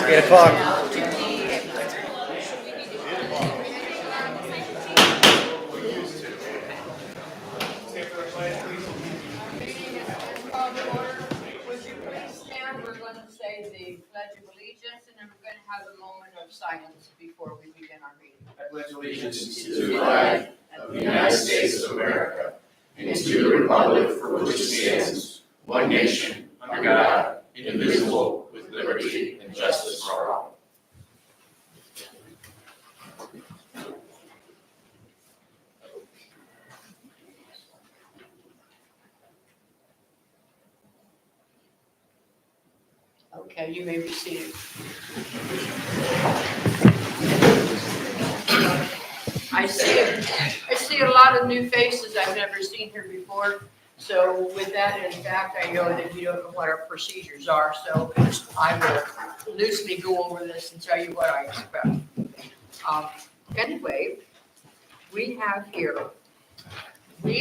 8 o'clock. We're going to say the Pledge of Allegiance, and then we're going to have a moment of silence before we begin our meeting. I pledge allegiance to the flag of the United States of America and to the republic for which it stands, one nation, under God, indivisible, with liberty and justice for all. Okay, you may be seated. I see a lot of new faces I've never seen here before. So with that, in fact, I know that you don't know what our procedures are, so I will loosely go over this and tell you what I expect. Anyway, we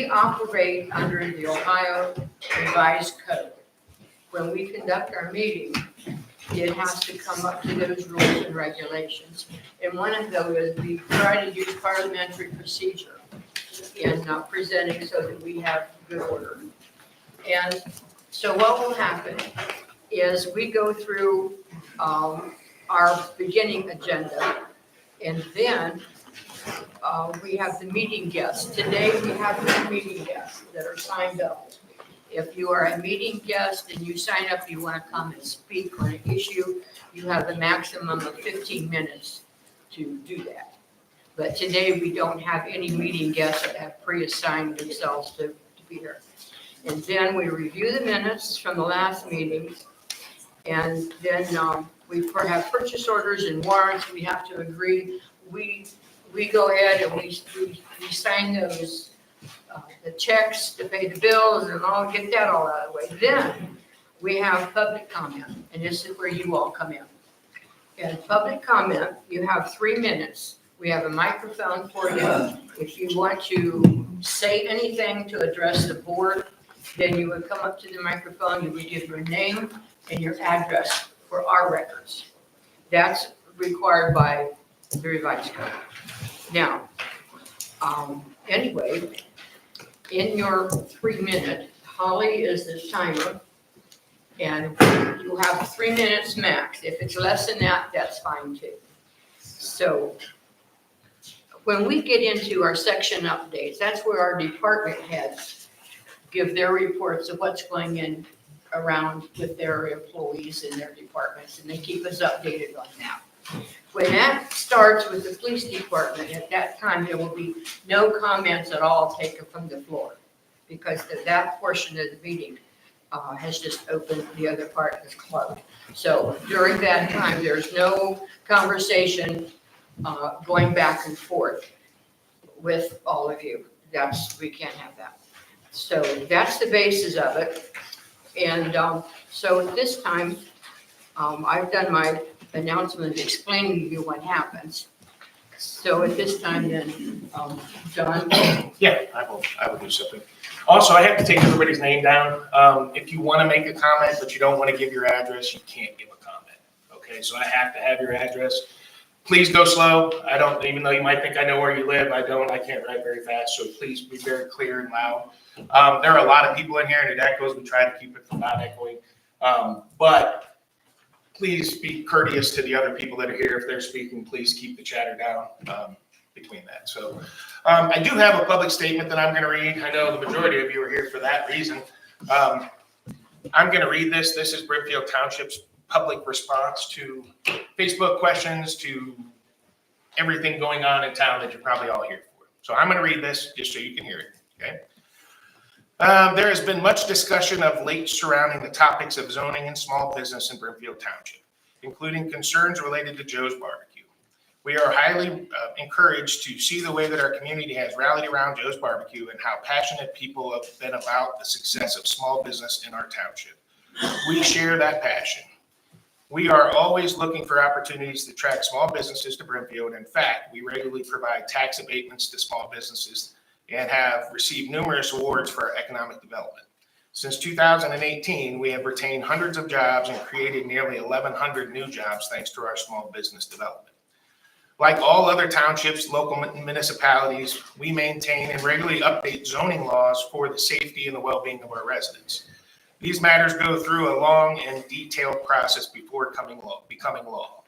operate under the Ohio Revised Code. When we conduct our meeting, it has to come up to those rules and regulations. And one of those is we try to use parliamentary procedure in presenting so that we have good order. And so what will happen is we go through our beginning agenda, and then we have the meeting guests. Today we have 2 meeting guests that are signed up. If you are a meeting guest and you sign up, you want to come and speak on an issue, you have a maximum of 15 minutes to do that. But today, we don't have any meeting guests that have pre-assigned themselves to be here. And then we review the minutes from the last meeting. And then we have purchase orders and warrants we have to agree. We go ahead and we sign those the checks to pay the bills and all, get that all out of the way. Then we have public comment, and this is where you all come in. In public comment, you have 3 minutes. We have a microphone for you. If you want to say anything to address the board, then you would come up to the microphone, you would give your name and your address for our records. That's required by the revised code. Now, anyway, in your 3 minute, Holly is the timer, and you have 3 minutes max. If it's less than that, that's fine too. So when we get into our section updates, that's where our department heads give their reports of what's going in around with their employees and their departments, and they keep us updated on that. When that starts with the police department, at that time, there will be no comments at all taken from the floor, because that portion of the meeting has just opened, the other part is closed. So during that time, there's no conversation going back and forth with all of you. We can't have that. So that's the basis of it. And so at this time, I've done my announcement explaining to you what happens. So at this time then, John? Yeah, I will do something. Also, I have to take everybody's name down. If you want to make a comment, but you don't want to give your address, you can't give a comment. Okay, so I have to have your address. Please go slow. I don't, even though you might think I know where you live, I can't write very fast, so please be very clear and loud. There are a lot of people in here, and it echoes. We try to keep it from not echoing. But please be courteous to the other people that are here. If they're speaking, please keep the chatter down between that. So I do have a public statement that I'm going to read. I know the majority of you are here for that reason. I'm going to read this. This is Brimfield Township's public response to Facebook questions, to everything going on in town that you're probably all here for. So I'm going to read this just so you can hear it. Okay. There has been much discussion of late surrounding the topics of zoning and small business in Brimfield Township, including concerns related to Joe's Barbecue. We are highly encouraged to see the way that our community has rallied around Joe's Barbecue and how passionate people have been about the success of small business in our township. We share that passion. We are always looking for opportunities to attract small businesses to Brimfield. In fact, we regularly provide tax abatements to small businesses and have received numerous awards for our economic development. Since 2018, we have retained hundreds of jobs and created nearly 1,100 new jobs thanks to our small business development. Like all other townships, local municipalities, we maintain and regularly update zoning laws for the safety and the well-being of our residents. These matters go through a long and detailed process before becoming law.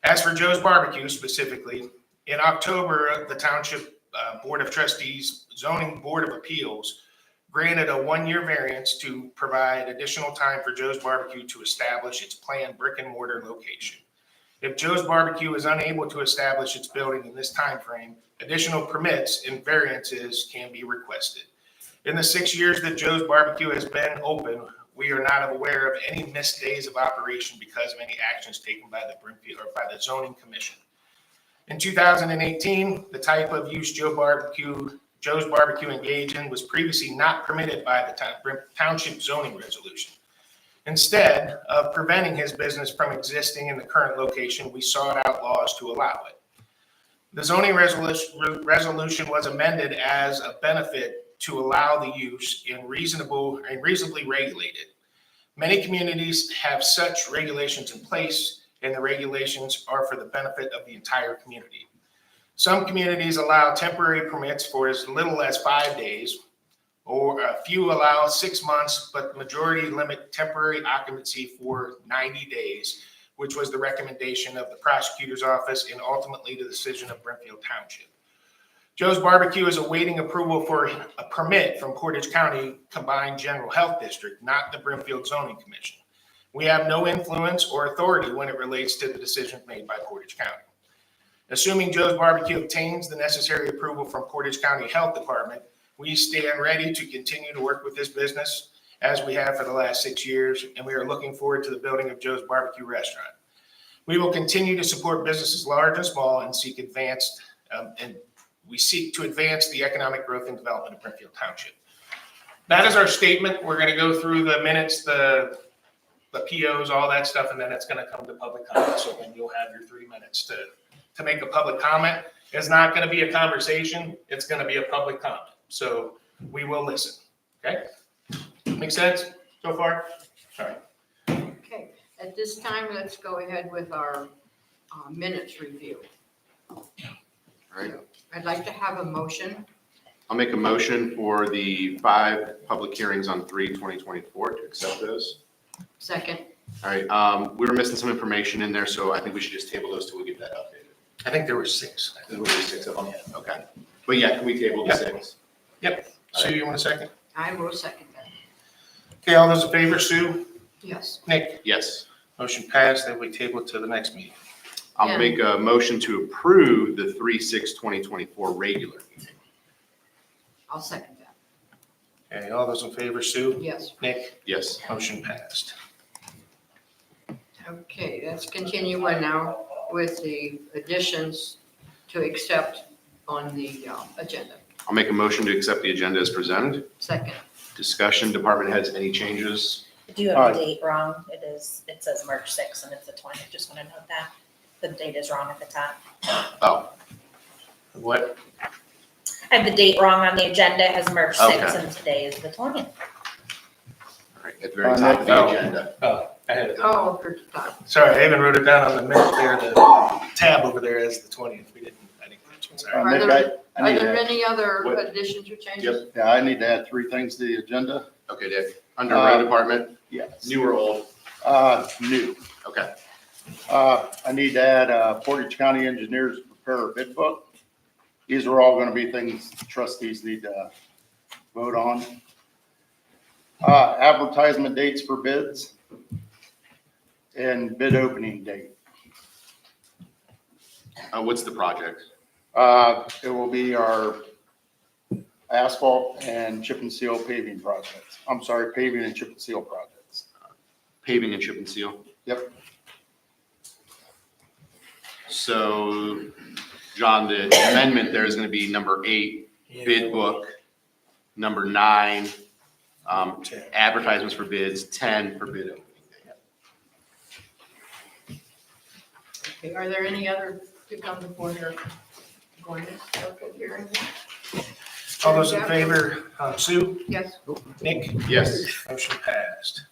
As for Joe's Barbecue specifically, in October, the Township Board of Trustees Zoning Board of Appeals granted a 1-year variance to provide additional time for Joe's Barbecue to establish its planned brick and mortar location. If Joe's Barbecue is unable to establish its building in this time frame, additional permits and variances can be requested. In the 6 years that Joe's Barbecue has been open, we are not aware of any missed days of operation because of any actions taken by the Brimfield or by the Zoning Commission. In 2018, the type of use Joe's Barbecue engaged in was previously not permitted by the Township zoning resolution. Instead of preventing his business from existing in the current location, we sought out laws to allow it. The zoning resolution was amended as a benefit to allow the use and reasonably regulated. Many communities have such regulations in place, and the regulations are for the benefit of the entire community. Some communities allow temporary permits for as little as 5 days, or a few allow 6 months, but the majority limit temporary occupancy for 90 days, which was the recommendation of the prosecutor's office and ultimately the decision of Brimfield Township. Joe's Barbecue is awaiting approval for a permit from Portage County Combined General Health District, not the Brimfield Zoning Commission. We have no influence or authority when it relates to the decision made by Portage County. Assuming Joe's Barbecue obtains the necessary approval from Portage County Health Department, we stand ready to continue to work with this business as we have for the last 6 years, and we are looking forward to the building of Joe's Barbecue Restaurant. We will continue to support businesses large and small and seek to advance the economic growth and development of Brimfield Township. That is our statement. We're going to go through the minutes, the POs, all that stuff, and then it's going to come to public comment. So then you'll have your 3 minutes to make a public comment. It's not going to be a conversation. It's going to be a public comment. So we will listen. Okay? Make sense so far? All right. Okay, at this time, let's go ahead with our minutes review. All right. I'd like to have a motion. I'll make a motion for the 5 public hearings on 3/2024 to accept those. Second. All right. We were missing some information in there, so I think we should just table those till we get that updated. I think there were 6. There were 6 of them. Okay. But yeah, can we table the 6? Yep. Sue, you want a second? I will second that. Okay, all those in favor, Sue? Yes. Nick? Yes. Motion passed, then we table it to the next meeting. I'll Yeah. make a motion to approve the 3/6/2024 regular meeting. I'll second that. Okay, all those in favor, Sue? Yes. Nick? Yes. Motion passed. Okay, let's continue on now with the additions to accept on the agenda. I'll make a motion to accept the agenda as presented. Second. Discussion, department heads, any changes? I do have the date wrong. It says March 6th and it's the 20th. Just want to note that. The date is wrong at the top. Oh, What? I have the date wrong on the agenda. It has March 6th Okay. and today is the 20th. all right, at the very top of the Oh. agenda. Oh, I had it. Oh, for stop. Sorry, I even wrote it down on the minute there, the tab over there as the 20th. I didn't mention, sorry. Are Nick, there, I are need there to, any other What? additions or changes? yeah, I need to add 3 things to the agenda. Okay, Dick. Under road department, Yes. new or old? New. Okay. I need to add, Portage County engineers prepare a bid book. These are all gonna be things trustees need to vote on. Advertisement dates for bids and bid opening date. What's the project? It will be our asphalt and chip and seal paving projects. I'm sorry, paving and chip and seal projects. Paving and chip and seal? Yep. So, John, the amendment there is going to be number 8, bid book, number 9, advertisements for bids, 10 for bid opening. Okay, are there any other to come before your going to open hearing? All those in favor, Sue, Yes. Nick, Yes. motion passed.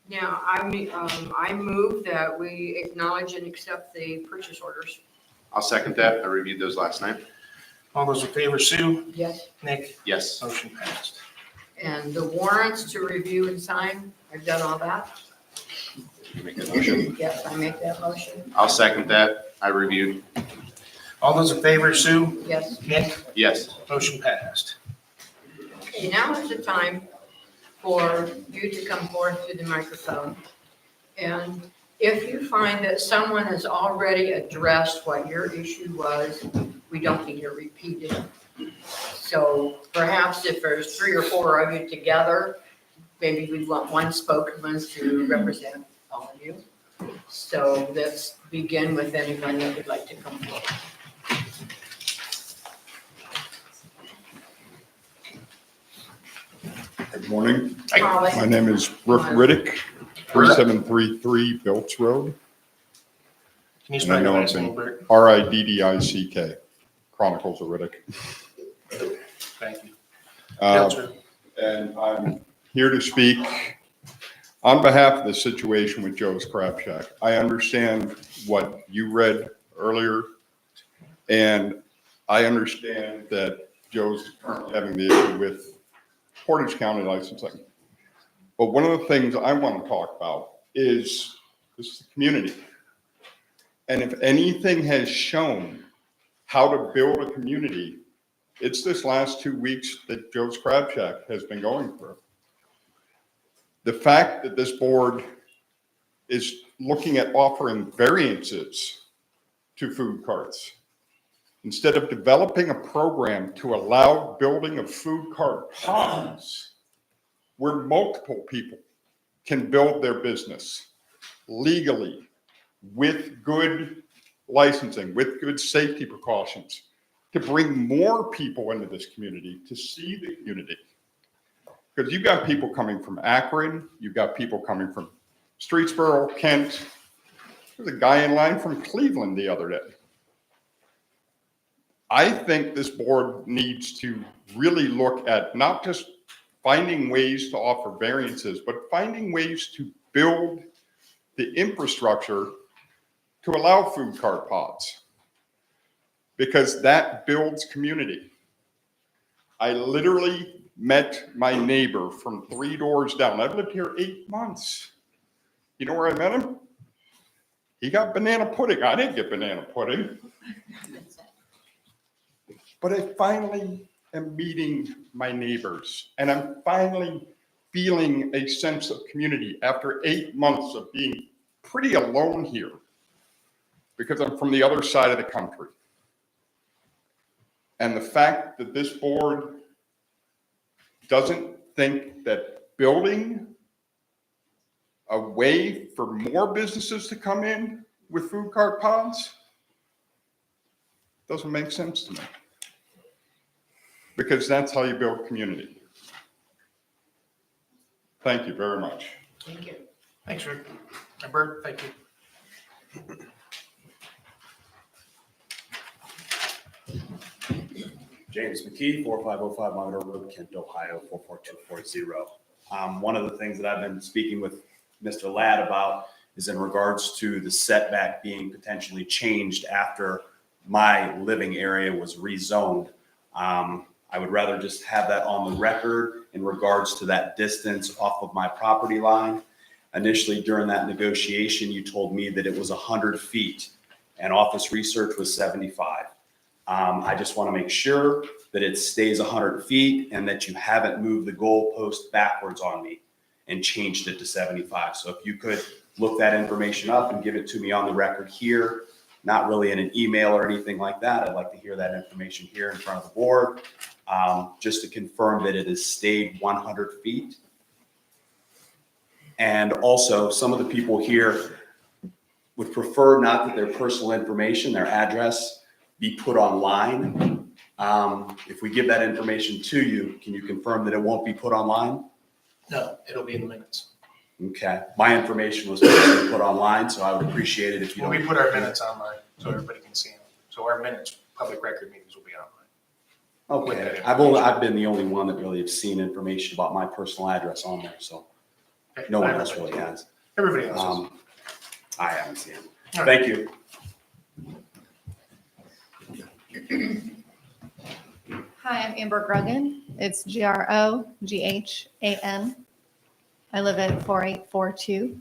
Now, I move that we acknowledge and accept the purchase orders. I'll second that. I reviewed those last night. All those in favor, Sue, Yes. Nick, Yes. motion passed. And the warrants to review and sign, I've done all that. You make that motion. Yes, I make that motion. I'll second that. I reviewed. All those in favor, Sue, Yes. Nick, Yes. motion passed. Okay, now is the time for you to come forth to the microphone. And if you find that someone has already addressed what your issue was, we don't need to repeat it. So perhaps if there's 3 or 4 of you together, maybe we want one spokesman to represent all of you. So let's begin with anyone that would like to come forward. Good morning. Holly. My name is Brooke Riddick, 3733 Belts Road, Can you spell And I your know last it's name, Bert? Riddick, Chronicles of Riddick. Thank you. Uh, Belcher. And I'm here to speak on behalf of the situation with Joe's Crab Shack. I understand what you read earlier, and I understand that Joe's currently having the issue with Portage County licensing. But one of the things I want to talk about is the community. And if anything has shown how to build a community, it's this last 2 weeks that Joe's Crab Shack has been going through. The fact that this board is looking at offering variances to food carts instead of developing a program to allow building of food cart pods where multiple people can build their business legally with good licensing, with good safety precautions, to bring more people into this community to see the community. Because you've got people coming from Akron, you've got people coming from Streetsboro, Kent. There's a guy in line from Cleveland the other day. I think this board needs to really look at not just finding ways to offer variances, but finding ways to build the infrastructure to allow food cart pods, because that builds community. I literally met my neighbor from 3 doors down. I've lived here 8 months. You know where I met him? He got banana pudding. I didn't get banana pudding. But I finally am meeting my neighbors, and I'm finally feeling a sense of community after 8 months of being pretty alone here, because I'm from the other side of the country. And the fact that this board doesn't think that building a way for more businesses to come in with food cart pods doesn't make sense to me. Because that's how you build community. Thank you very much. Thank you. Thanks, Rick. And Bert, thank you. James McKee, 4505 Monitor Road, Kent, Ohio, 44240. One of the things that I've been speaking with Mr. Ladd about is in regards to the setback being potentially changed after my living area was rezoned. I would rather just have that on the record in regards to that distance off of my property line. Initially, during that negotiation, you told me that it was 100 feet and Office Research was 75. I just want to make sure that it stays 100 feet and that you haven't moved the goalpost backwards on me and changed it to 75. So if you could look that information up and give it to me on the record here, not really in an email or anything like that. I'd like to hear that information here in front of the board, just to confirm that it has stayed 100 feet. And also, some of the people here would prefer not that their personal information, their address, be put online. If we give that information to you, can you confirm that it won't be put online? No, it'll be in the minutes. Okay, my information was personally put online, so I would appreciate it if you When don't. we put our minutes online, so everybody can see them. So our minutes, public record meetings will be online. Okay, I've been the only one that really have seen information about my personal address on there, so no one else really has. Everybody else is. I haven't seen it. All right. Thank you. Hi, I'm Amber Gruggan. It's Groghan. I live at 4842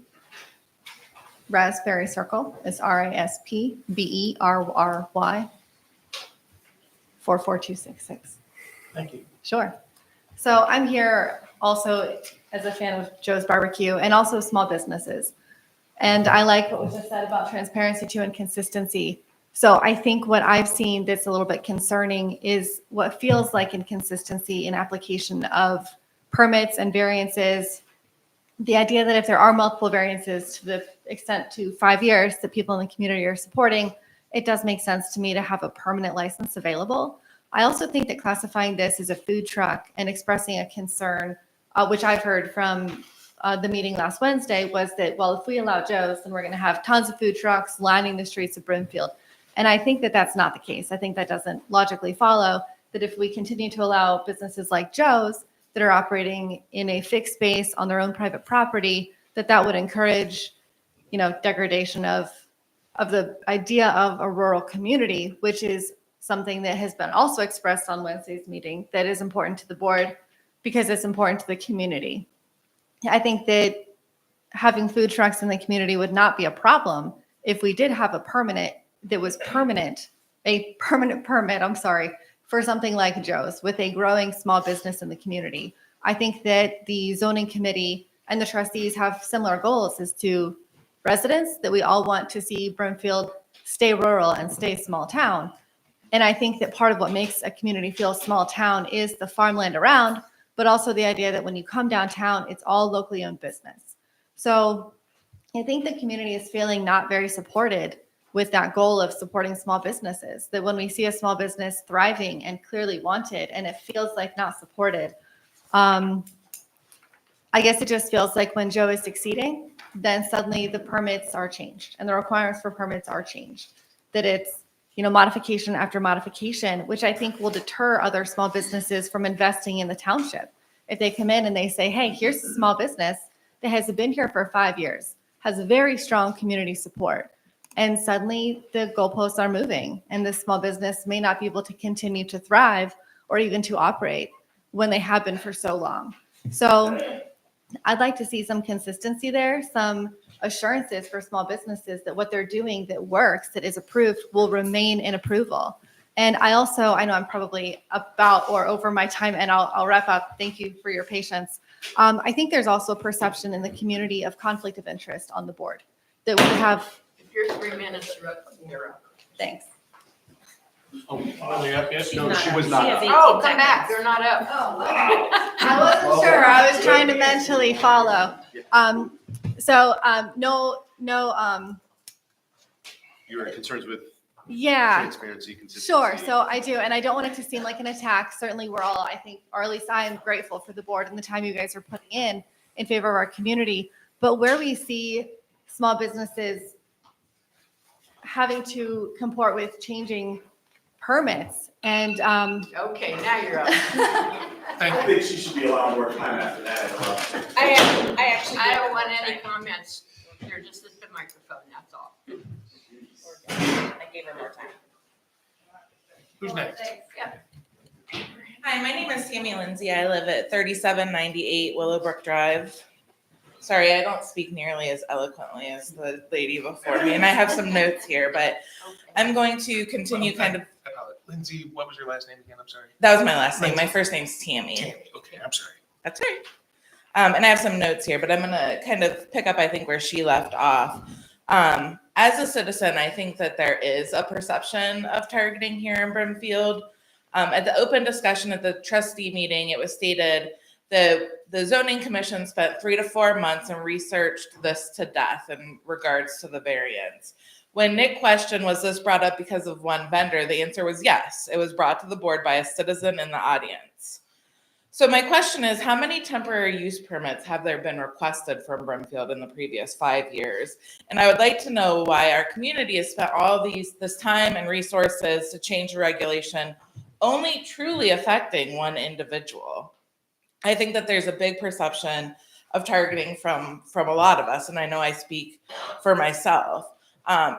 Raspberry Circle. It's Raspberry 44266. Thank you. Sure. So I'm here also as a fan of Joe's Barbecue and also small businesses. And I like what was just said about transparency too and consistency. So I think what I've seen that's a little bit concerning is what feels like inconsistency in application of permits and variances. The idea that if there are multiple variances to the extent to 5 years that people in the community are supporting, it does make sense to me to have a permanent license available. I also think that classifying this as a food truck and expressing a concern, which I've heard from the meeting last Wednesday, was that, well, if we allow Joe's, then we're going to have tons of food trucks lining the streets of Brimfield. And I think that that's not the case. I think that doesn't logically follow that if we continue to allow businesses like Joe's that are operating in a fixed space on their own private property, that would encourage, degradation of the idea of a rural community, which is something that has been also expressed on Wednesday's meeting that is important to the board because it's important to the community. I think that having food trucks in the community would not be a problem if we did have a permanent permit, for something like Joe's with a growing small business in the community. I think that the zoning committee and the trustees have similar goals as to residents, that we all want to see Brimfield stay rural and stay small town. And I think that part of what makes a community feel small town is the farmland around, but also the idea that when you come downtown, it's all locally owned business. So I think the community is feeling not very supported with that goal of supporting small businesses, that when we see a small business thriving and clearly wanted, and it feels like not supported, I guess it just feels like when Joe is succeeding, then suddenly the permits are changed and the requirements for permits are changed, that it's, modification after modification, which I think will deter other small businesses from investing in the township. If they come in and they say, hey, here's a small business that has been here for 5 years, has very strong community support, and suddenly the goalposts are moving and the small business may not be able to continue to thrive or even to operate when they have been for so long. So I'd like to see some consistency there, some assurances for small businesses that what they're doing that works, that is approved, will remain in approval. And I know I'm probably about or over my time, and I'll wrap up. Thank you for your patience. I think there's also perception in the community of conflict of interest on the board, that we have. If you're 3 minutes, you're up. Thanks. Oh, are they up yet? She's No, not she up. was not has up. 18 Oh, come seconds. back, they're not up. I wasn't sure. I was trying to mentally follow. You are concerns with Yeah. transparency, consistency? Sure. So I do. And I don't want it to seem like an attack. Certainly we're all, I think, or at least I am grateful for the board and the time you guys are putting in favor of our community. But where we see small businesses having to comport with changing permits and, Okay, now you're up. Thank I you. think she should be allowed more time after that. I actually. I don't want any comments. They're just at the microphone, that's all. I gave her more time. Who's next? Hi, my name is Tammy Lindsay. I live at 3798 Willowbrook Drive. Sorry, I don't speak nearly as eloquently as the lady before me, and I have some notes here, but I'm going to continue kind of. Lindsay, what was your last name again? I'm sorry. That was my last name. My first name's Tammy. Tammy. Okay, I'm sorry. That's right. And I have some notes here, but I'm going to kind of pick up, I think, where she left off. As a citizen, I think that there is a perception of targeting here in Brimfield. At the open discussion at the trustee meeting, it was stated that the zoning commission spent 3 to 4 months and researched this to death in regards to the variance. When Nick questioned, was this brought up because of one vendor? The answer was yes. It was brought to the board by a citizen in the audience. So my question is, how many temporary use permits have there been requested from Brimfield in the previous 5 years? And I would like to know why our community has spent all this time and resources to change the regulation only truly affecting one individual. I think that there's a big perception of targeting from a lot of us, and I know I speak for myself.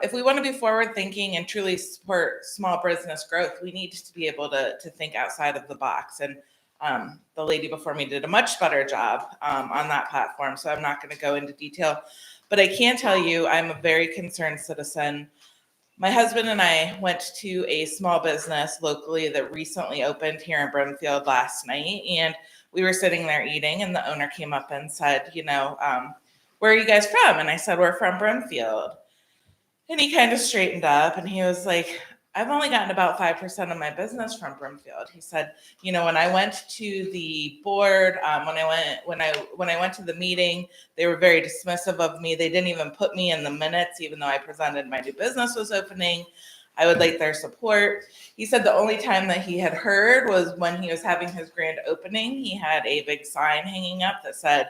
If we want to be forward thinking and truly support small business growth, we need to be able to think outside of the box. And the lady before me did a much better job on that platform, so I'm not going to go into detail. But I can tell you I'm a very concerned citizen. My husband and I went to a small business locally that recently opened here in Brimfield last night, and we were sitting there eating, and the owner came up and said, where are you guys from? And I said, we're from Brimfield. And he kind of straightened up and he was like, I've only gotten about 5% of my business from Brimfield. He said, when I went to the board, when I went to the meeting, they were very dismissive of me. They didn't even put me in the minutes, even though I presented my new business was opening. I would like their support. He said the only time that he had heard was when he was having his grand opening. He had a big sign hanging up that said,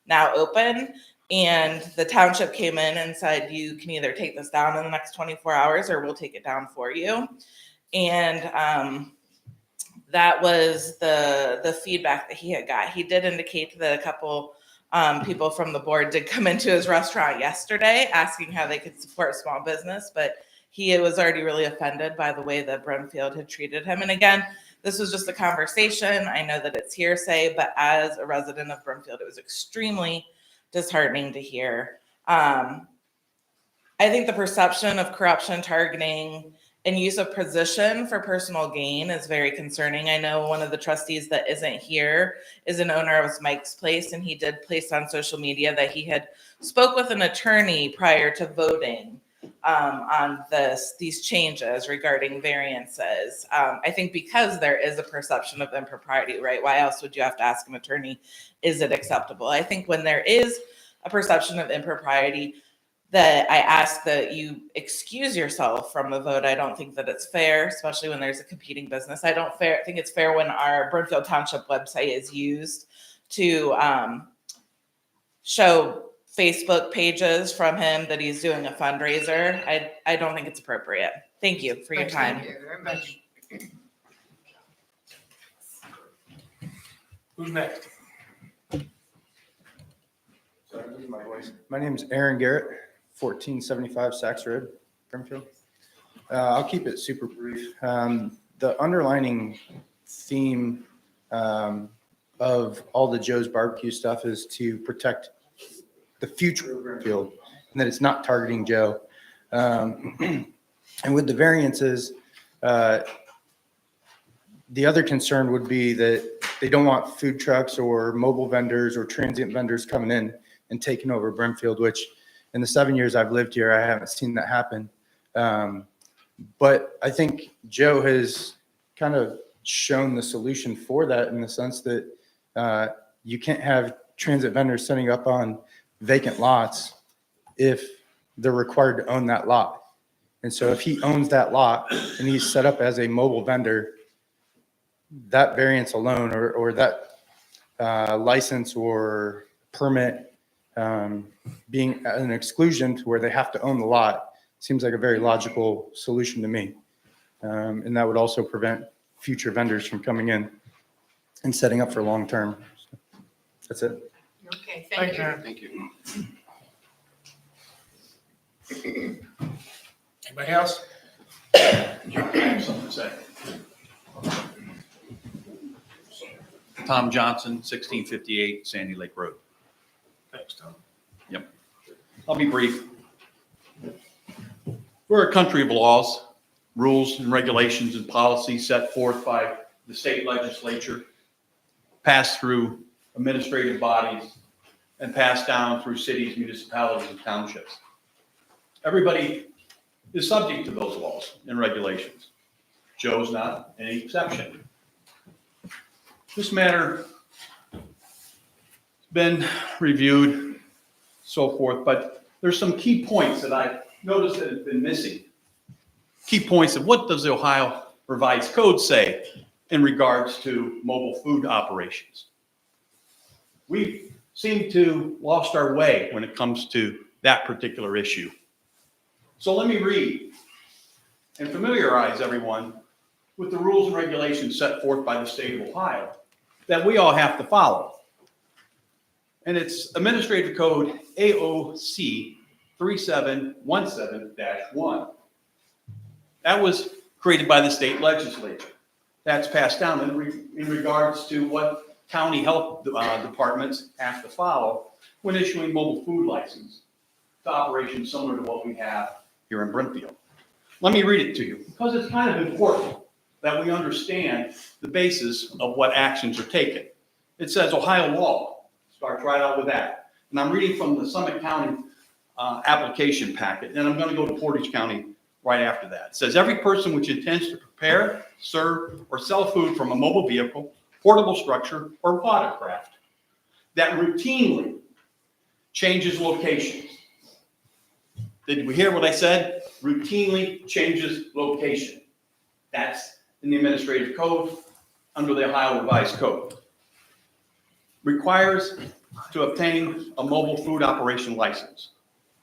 now open. And the township came in and said, you can either take this down in the next 24 hours or we'll take it down for you. And that was the feedback that he had got. He did indicate that a couple people from the board did come into his restaurant yesterday asking how they could support small business, but he was already really offended by the way that Brimfield had treated him. And again, this was just a conversation. I know that it's hearsay, but as a resident of Brimfield, it was extremely disheartening to hear. I think the perception of corruption, targeting, and use of position for personal gain is very concerning. I know one of the trustees that isn't here is an owner of Mike's Place, and he did place on social media that he had spoke with an attorney prior to voting on these changes regarding variances. I think because there is a perception of impropriety, right? Why else would you have to ask an attorney, is it acceptable? I think when there is a perception of impropriety, that I ask that you excuse yourself from the vote. I don't think that it's fair, especially when there's a competing business. I think it's fair when our Brimfield Township website is used to show Facebook pages from him that he's doing a fundraiser. I don't think it's appropriate. Thank you for your time. Thank you very much. Who's next? My name is Aaron Garrett, 1475 Saks Road, Brimfield. I'll keep it super brief. The underlining theme of all the Joe's Barbecue stuff is to protect the future of Brimfield and that it's not targeting Joe. And with the variances, the other concern would be that they don't want food trucks or mobile vendors or transient vendors coming in and taking over Brimfield, which in the 7 years I've lived here, I haven't seen that happen. But I think Joe has kind of shown the solution for that in the sense that you can't have transit vendors setting up on vacant lots if they're required to own that lot. And so if he owns that lot and he's set up as a mobile vendor, that variance alone or that license or permit being an exclusion to where they have to own the lot seems like a very logical solution to me. And that would also prevent future vendors from coming in and setting up for long term. That's it. Okay, thank you. Thank you. Anybody else? I have something to say. Tom Johnson, 1658 Sandy Lake Road. Thanks, Tom. Yep. I'll be brief. We're a country of laws, rules and regulations and policies set forth by the state legislature, passed through administrative bodies, and passed down through cities, municipalities, and townships. Everybody is subject to those laws and regulations. Joe's not any exception. This matter has been reviewed, so forth, but there's some key points that I noticed that have been missing. Key points of what does the Ohio Revised Code say in regards to mobile food operations. We seem to lost our way when it comes to that particular issue. So let me read and familiarize everyone with the rules and regulations set forth by the state of Ohio that we all have to follow. And it's Administrative Code AOC 3717-1. That was created by the state legislature. That's passed down in regards to what county health departments have to follow when issuing mobile food license to operations similar to what we have here in Brimfield. Let me read it to you because it's kind of important that we understand the basis of what actions are taken. It says Ohio law. Starts right out with that. And I'm reading from the Summit County application packet, and I'm going to go to Portage County right after that. It says every person which intends to prepare, serve, or sell food from a mobile vehicle, portable structure, or watercraft that routinely changes locations. Did we hear what I said? Routinely changes location. That's in the administrative code under the Ohio Revised Code. Requires to obtain a mobile food operation license.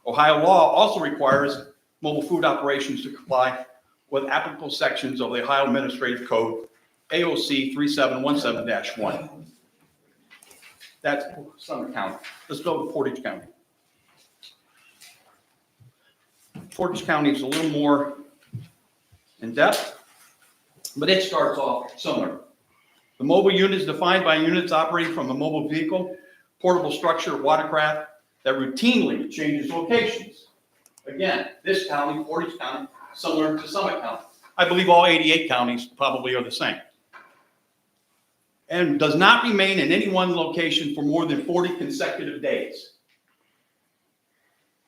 Ohio law also requires mobile food operations to comply with applicable sections of the Ohio Administrative Code, AOC 3717-1. That's Summit County. Let's go to Portage County. Portage County is a little more in depth, but it starts off similar. The mobile unit is defined by units operating from a mobile vehicle, portable structure, watercraft that routinely changes locations. Again, this county, Portage County, similar to Summit County. I believe all 88 counties probably are the same. And does not remain in any one location for more than 40 consecutive days.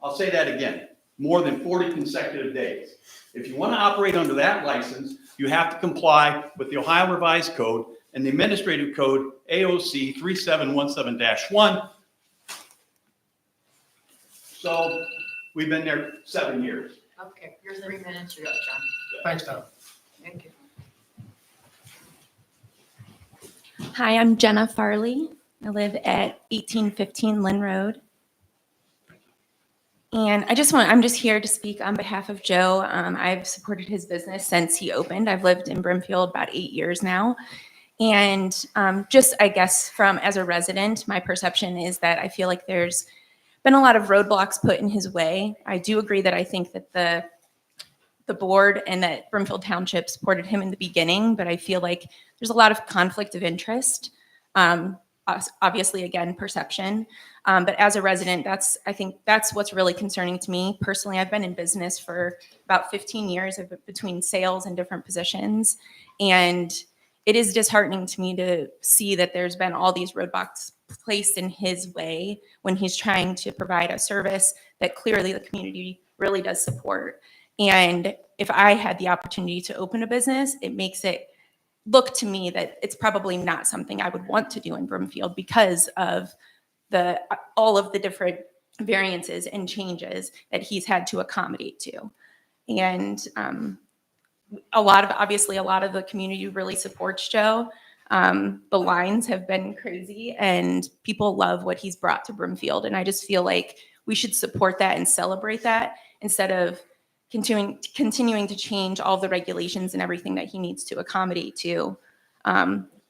I'll say that again, more than 40 consecutive days. If you want to operate under that license, you have to comply with the Ohio Revised Code and the Administrative Code AOC 3717-1. So we've been there 7 years. Okay, your 3 minutes, you're up, John. Thanks, Tom. Thank you. Hi, I'm Jenna Farley. I live at 1815 Lynn Road. And I'm just here to speak on behalf of Joe. I've supported his business since he opened. I've lived in Brimfield about 8 years now. And just, I guess, as a resident, my perception is that I feel like there's been a lot of roadblocks put in his way. I do agree that I think that the board and that Brimfield Township supported him in the beginning, but I feel like there's a lot of conflict of interest. Obviously, again, perception. But as a resident, I think that's what's really concerning to me. Personally, I've been in business for about 15 years between sales and different positions. And it is disheartening to me to see that there's been all these roadblocks placed in his way when he's trying to provide a service that clearly the community really does support. And if I had the opportunity to open a business, it makes it look to me that it's probably not something I would want to do in Brimfield because of all of the different variances and changes that he's had to accommodate to. And a lot of the community really supports Joe. The lines have been crazy and people love what he's brought to Brimfield. And I just feel like we should support that and celebrate that instead of continuing to change all the regulations and everything that he needs to accommodate to.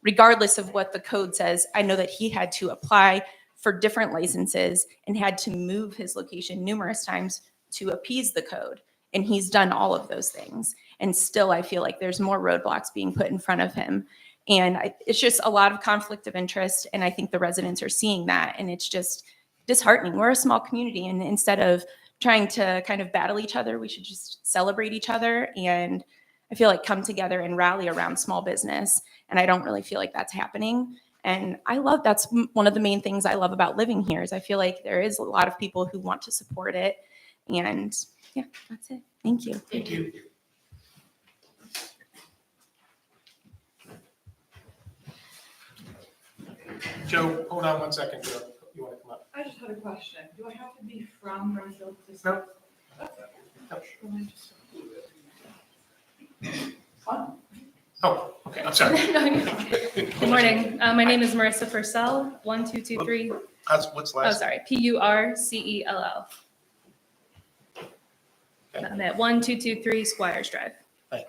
Regardless of what the code says, I know that he had to apply for different licenses and had to move his location numerous times to appease the code. And he's done all of those things. And still, I feel like there's more roadblocks being put in front of him. And it's just a lot of conflict of interest. And I think the residents are seeing that. And it's just disheartening. We're a small community. And instead of trying to kind of battle each other, we should just celebrate each other. And I feel like come together and rally around small business. And I don't really feel like that's happening. And that's one of the main things I love about living here is I feel like there is a lot of people who want to support it. And yeah, that's it. Thank you. Thank you. Joe, hold on 1 second, Joe. You want to come up? I just had a question. Do I have to be from Brimfield to? No. Oh, okay, I'm sorry. Good morning. My name is Marissa Purcell, 1223. What's Oh, last? sorry, Purcell. I'm at 1223 Squires Drive. Thank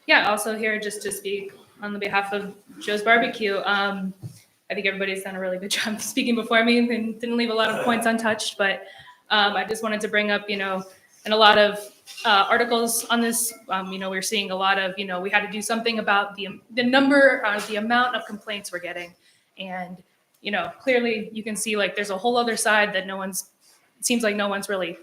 Yeah, also here just to speak on the behalf of Joe's Barbecue. I think everybody's done a really good job speaking before me and didn't leave a lot of points untouched, but I just wanted to bring up, in a lot of articles on this, we're seeing a lot of, we had to do something about the number, the amount of complaints we're getting. And, clearly you can see like there's a whole other side that it seems like no one's really,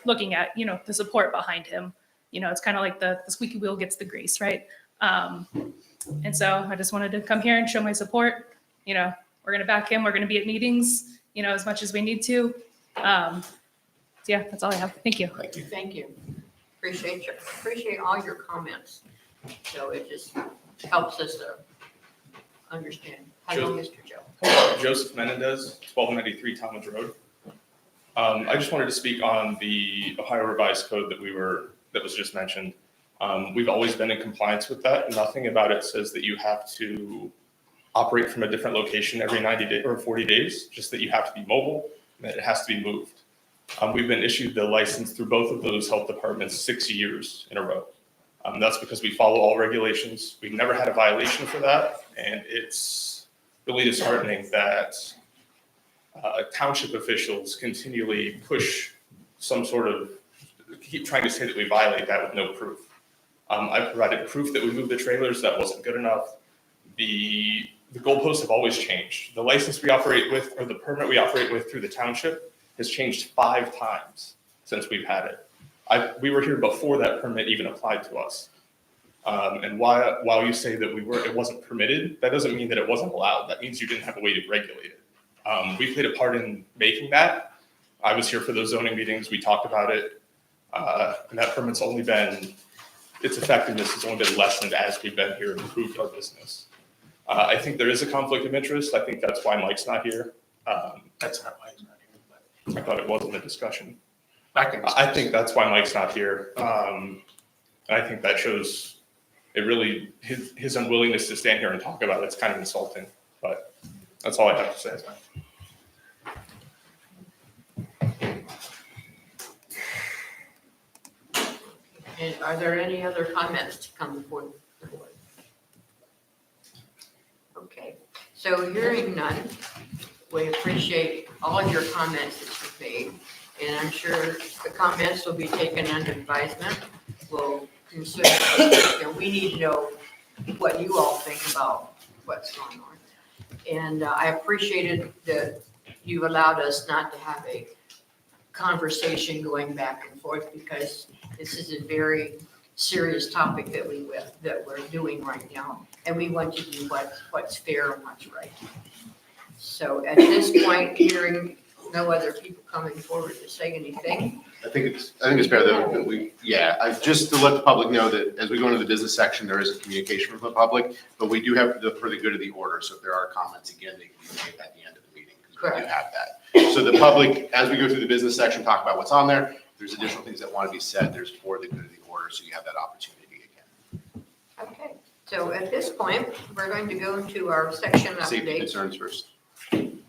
looking at, the support behind him. It's kind of like the squeaky wheel gets the grease, right? And so I just wanted to come here and show my support. We're going to back him. We're going to be at meetings, as much as we need to. So yeah, that's all I have. Thank you. Thank you. Appreciate all your comments. So it just helps us to understand. Hello, Mr. Joe. Joseph Menendez, 1293 Talmadge Road. I just wanted to speak on the Ohio Revised Code that was just mentioned. We've always been in compliance with that. Nothing about it says that you have to operate from a different location every 90 days or 40 days, just that you have to be mobile and that it has to be moved. We've been issued the license through both of those health departments 6 years in a row. That's because we follow all regulations. We've never had a violation for that. And it's really disheartening that township officials continually push keep trying to say that we violate that with no proof. I provided proof that we moved the trailers. That wasn't good enough. The goalposts have always changed. The license we operate with, or the permit we operate with through the township, has changed 5 times since we've had it. We were here before that permit even applied to us. And while you say that it wasn't permitted, that doesn't mean that it wasn't allowed. That means you didn't have a way to regulate it. We played a part in making that. I was here for those zoning meetings. We talked about it. And that permit's its effectiveness has only been lessened as we've been here and improved our business. I think there is a conflict of interest. I think that's why Mike's not here. That's not why he's not here. But I thought it was in the discussion. I think that's why Mike's not here. I think that shows his unwillingness to stand here and talk about it's kind of insulting, but that's all I have to say. And are there any other comments to come before the board? Okay, so hearing none, we appreciate all of your comments that you've made. And I'm sure the comments will be taken under advisement. We'll consider, we need to know what you all think about what's going on. And I appreciated that you've allowed us not to have a conversation going back and forth, because this is a very serious topic that we're doing right now. And we want to do what's fair and what's right. So at this point, hearing no other people coming forward to say anything. I think it's fair that just to let the public know that as we go into the business section, there is a communication from the public, but we do have for the good of the order. So if there are comments, again, they can be made at the end of the meeting, because we do have that. So the public, as we go through the business section, talk about what's on there. If there's additional things that want to be said, there's for the good of the order, so you have that opportunity again. Okay, so at this point, we're going to go to our section update. Safety concerns first. Do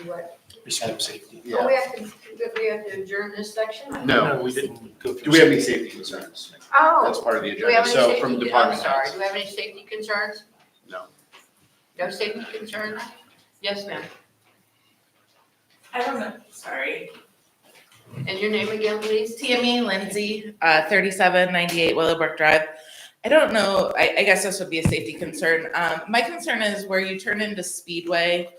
what? safety. Oh, we have to adjourn this section? No, we didn't go through. Do we have any safety concerns? Oh. That's part of the Do we have agenda. any So from safety- department I'm sorry, heads. do we have any safety concerns? No. No safety concerns? Yes, ma'am. I don't know, sorry. And your name again, please? Tammy Lindsay, 3798 Willowbrook Drive. I don't know, I guess this would be a safety concern. My concern is where you turn into Speedway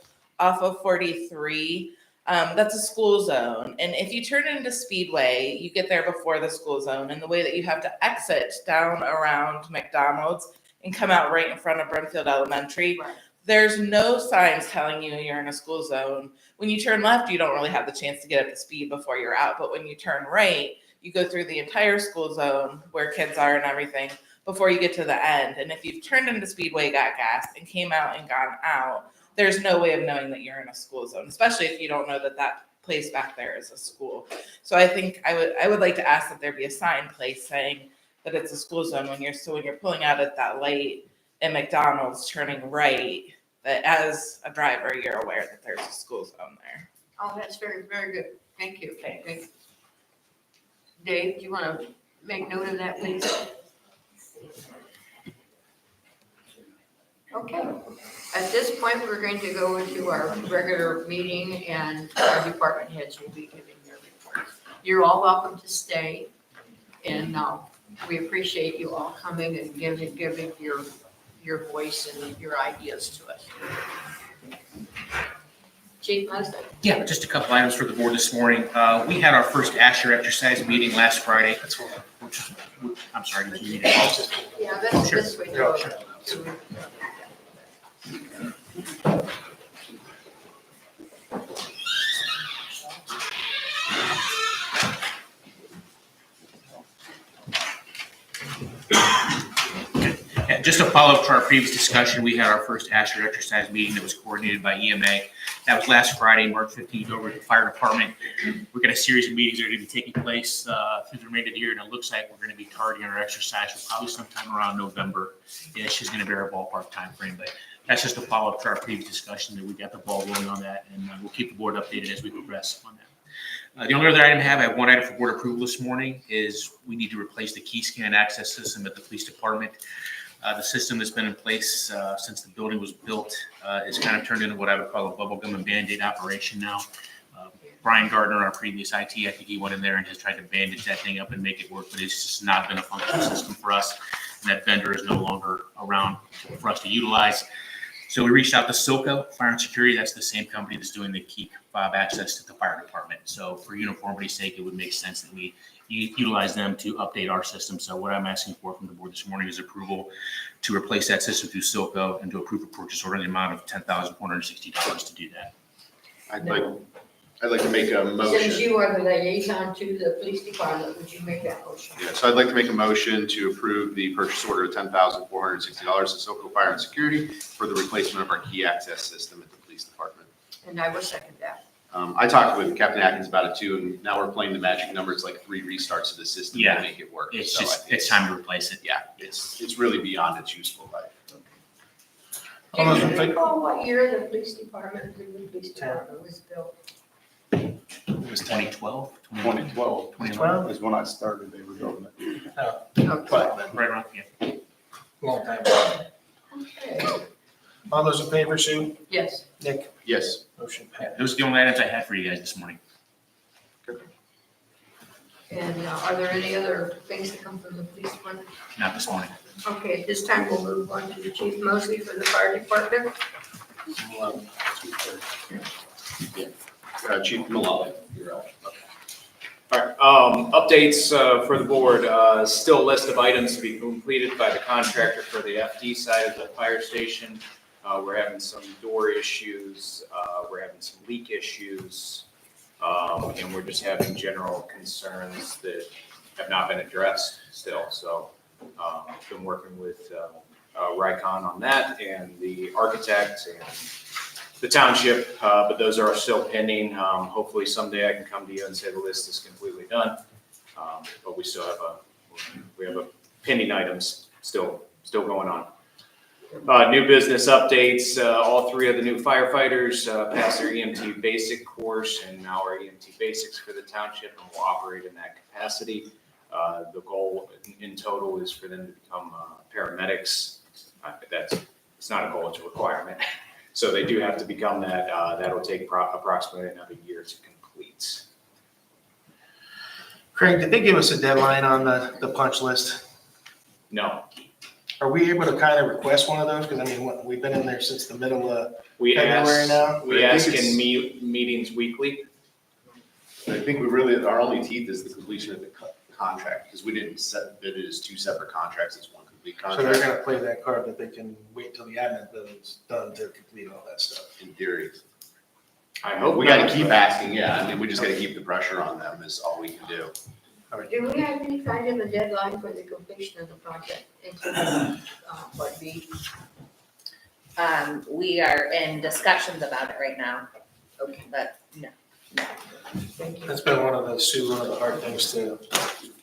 off of 43. That's a school zone. And if you turn into Speedway, you get there before the school zone. And the way that you have to exit down around McDonald's and come out right in front of Brimfield Elementary, Right. there's no signs telling you you're in a school zone. When you turn left, you don't really have the chance to get up to speed before you're out. But when you turn right, you go through the entire school zone where kids are and everything before you get to the end. And if you've turned into Speedway, got gas, and came out and gone out, there's no way of knowing that you're in a school zone, especially if you don't know that that place back there is a school. So I think I would like to ask that there be a sign placed saying that it's a school zone when you're pulling out at that light at McDonald's turning right, that as a driver, you're aware that there's a school zone there. Oh, that's very, very good. Thank you. Thanks. Dave, do you want to make note of that, please? Okay, at this point, we're going to go into our regular meeting and our department heads will be giving their reports. You're all welcome to stay, and we appreciate you all coming and giving your voice and your ideas to us. Chief Mosley? Yeah, just a couple items for the board this morning. We had our first Asher exercise meeting last Friday. I'm sorry, did you need it? Yeah, that's Sure. this way. Yeah, sure. Yeah, just a follow-up to our previous discussion, we had our first Asher exercise meeting that was coordinated by EMA. That was last Friday, March 15th, over at the fire department. We've got a series of meetings that are going to be taking place through the remainder of the year, and it looks like we're going to be targeting our exercise for probably sometime around November. Yeah, it's just going to be our ballpark timeframe, but that's just a follow-up to our previous discussion that we got the ball rolling on that, and we'll keep the board updated as we progress on that. The only other item I have one item for board approval this morning is we need to replace the key scan access system at the police department. The system that's been in place since the building was built is kind of turned into what I would call a bubblegum and Band-Aid operation now. Brian Gardner, our previous IT, I think he went in there and has tried to bandage that thing up and make it work, but it's just not been a functional system for us. And that vendor is no longer around for us to utilize. So we reached out to Silco Fire and Security. That's the same company that's doing the key fob access to the fire department. So for uniformity's sake, it would make sense that we utilize them to update our system. So what I'm asking for from the board this morning is approval to replace that system through Silco and to approve a purchase order in the amount of $10,460 to do that. I'd like to make a motion. Since you are the liaison to the police department, would you make that motion? Yeah, so I'd like to make a motion to approve the purchase order of $10,460 to Soco Fire and Security for the replacement of our key access system at the police department. And I will second that. I talked with Captain Atkins about it too, and now we're playing the magic number. It's like 3 restarts of the system Yeah. to make it work. It's So I just, think it's time to replace it. Yeah, it's really beyond its useful life. All those in Do you favor? recall what year the police department was built? It was 2012? 2012 is when I started, they were building it. Okay. Right around, yeah. Long time. Okay. All those in favor, Sue? Yes. Nick? Yes. Motion passed. Those are the only items I had for you guys this morning. And are there any other things that come from the police department? Not this morning. Okay, at this time we'll move on to Chief Mosley for the fire department. Chief Malala, you're up. All right, updates for the board, still a list of items to be completed by the contractor for the FD side of the fire station. We're having some door issues, we're having some leak issues, and we're just having general concerns that have not been addressed still. So, been working with Rycon on that and the architect and the township, but those are still pending. Hopefully someday I can come to you and say the list is completely done. But we still have a pending items still going on. New business updates, all 3 of the new firefighters passed their EMT basic course and now are EMT basics for the township and will operate in that capacity. The goal in total is for them to become paramedics. It's not a goal, it's a requirement. So they do have to become that. That'll take approximately another year to complete. Craig, did they give us a deadline on the punch list? No, Are we able to kind of request one of those? Because I mean, we've been in there since the middle of we February now. we ask in meetings weekly. I think we really, our only teeth is the completion of the contract, because we didn't bid it as 2 separate contracts, it's one complete So contract. they're gonna play that card that they can wait till the admin building's done to complete all that stuff. In theory. I hope We gotta not, keep but- asking, yeah, I mean, we just gotta keep the pressure on them is all we can do. Do we have any kind of a deadline for the completion of the project? What be? We are in discussions about it right now, Okay, but no. thank you. That's been one of the, Sue, one of the hard things to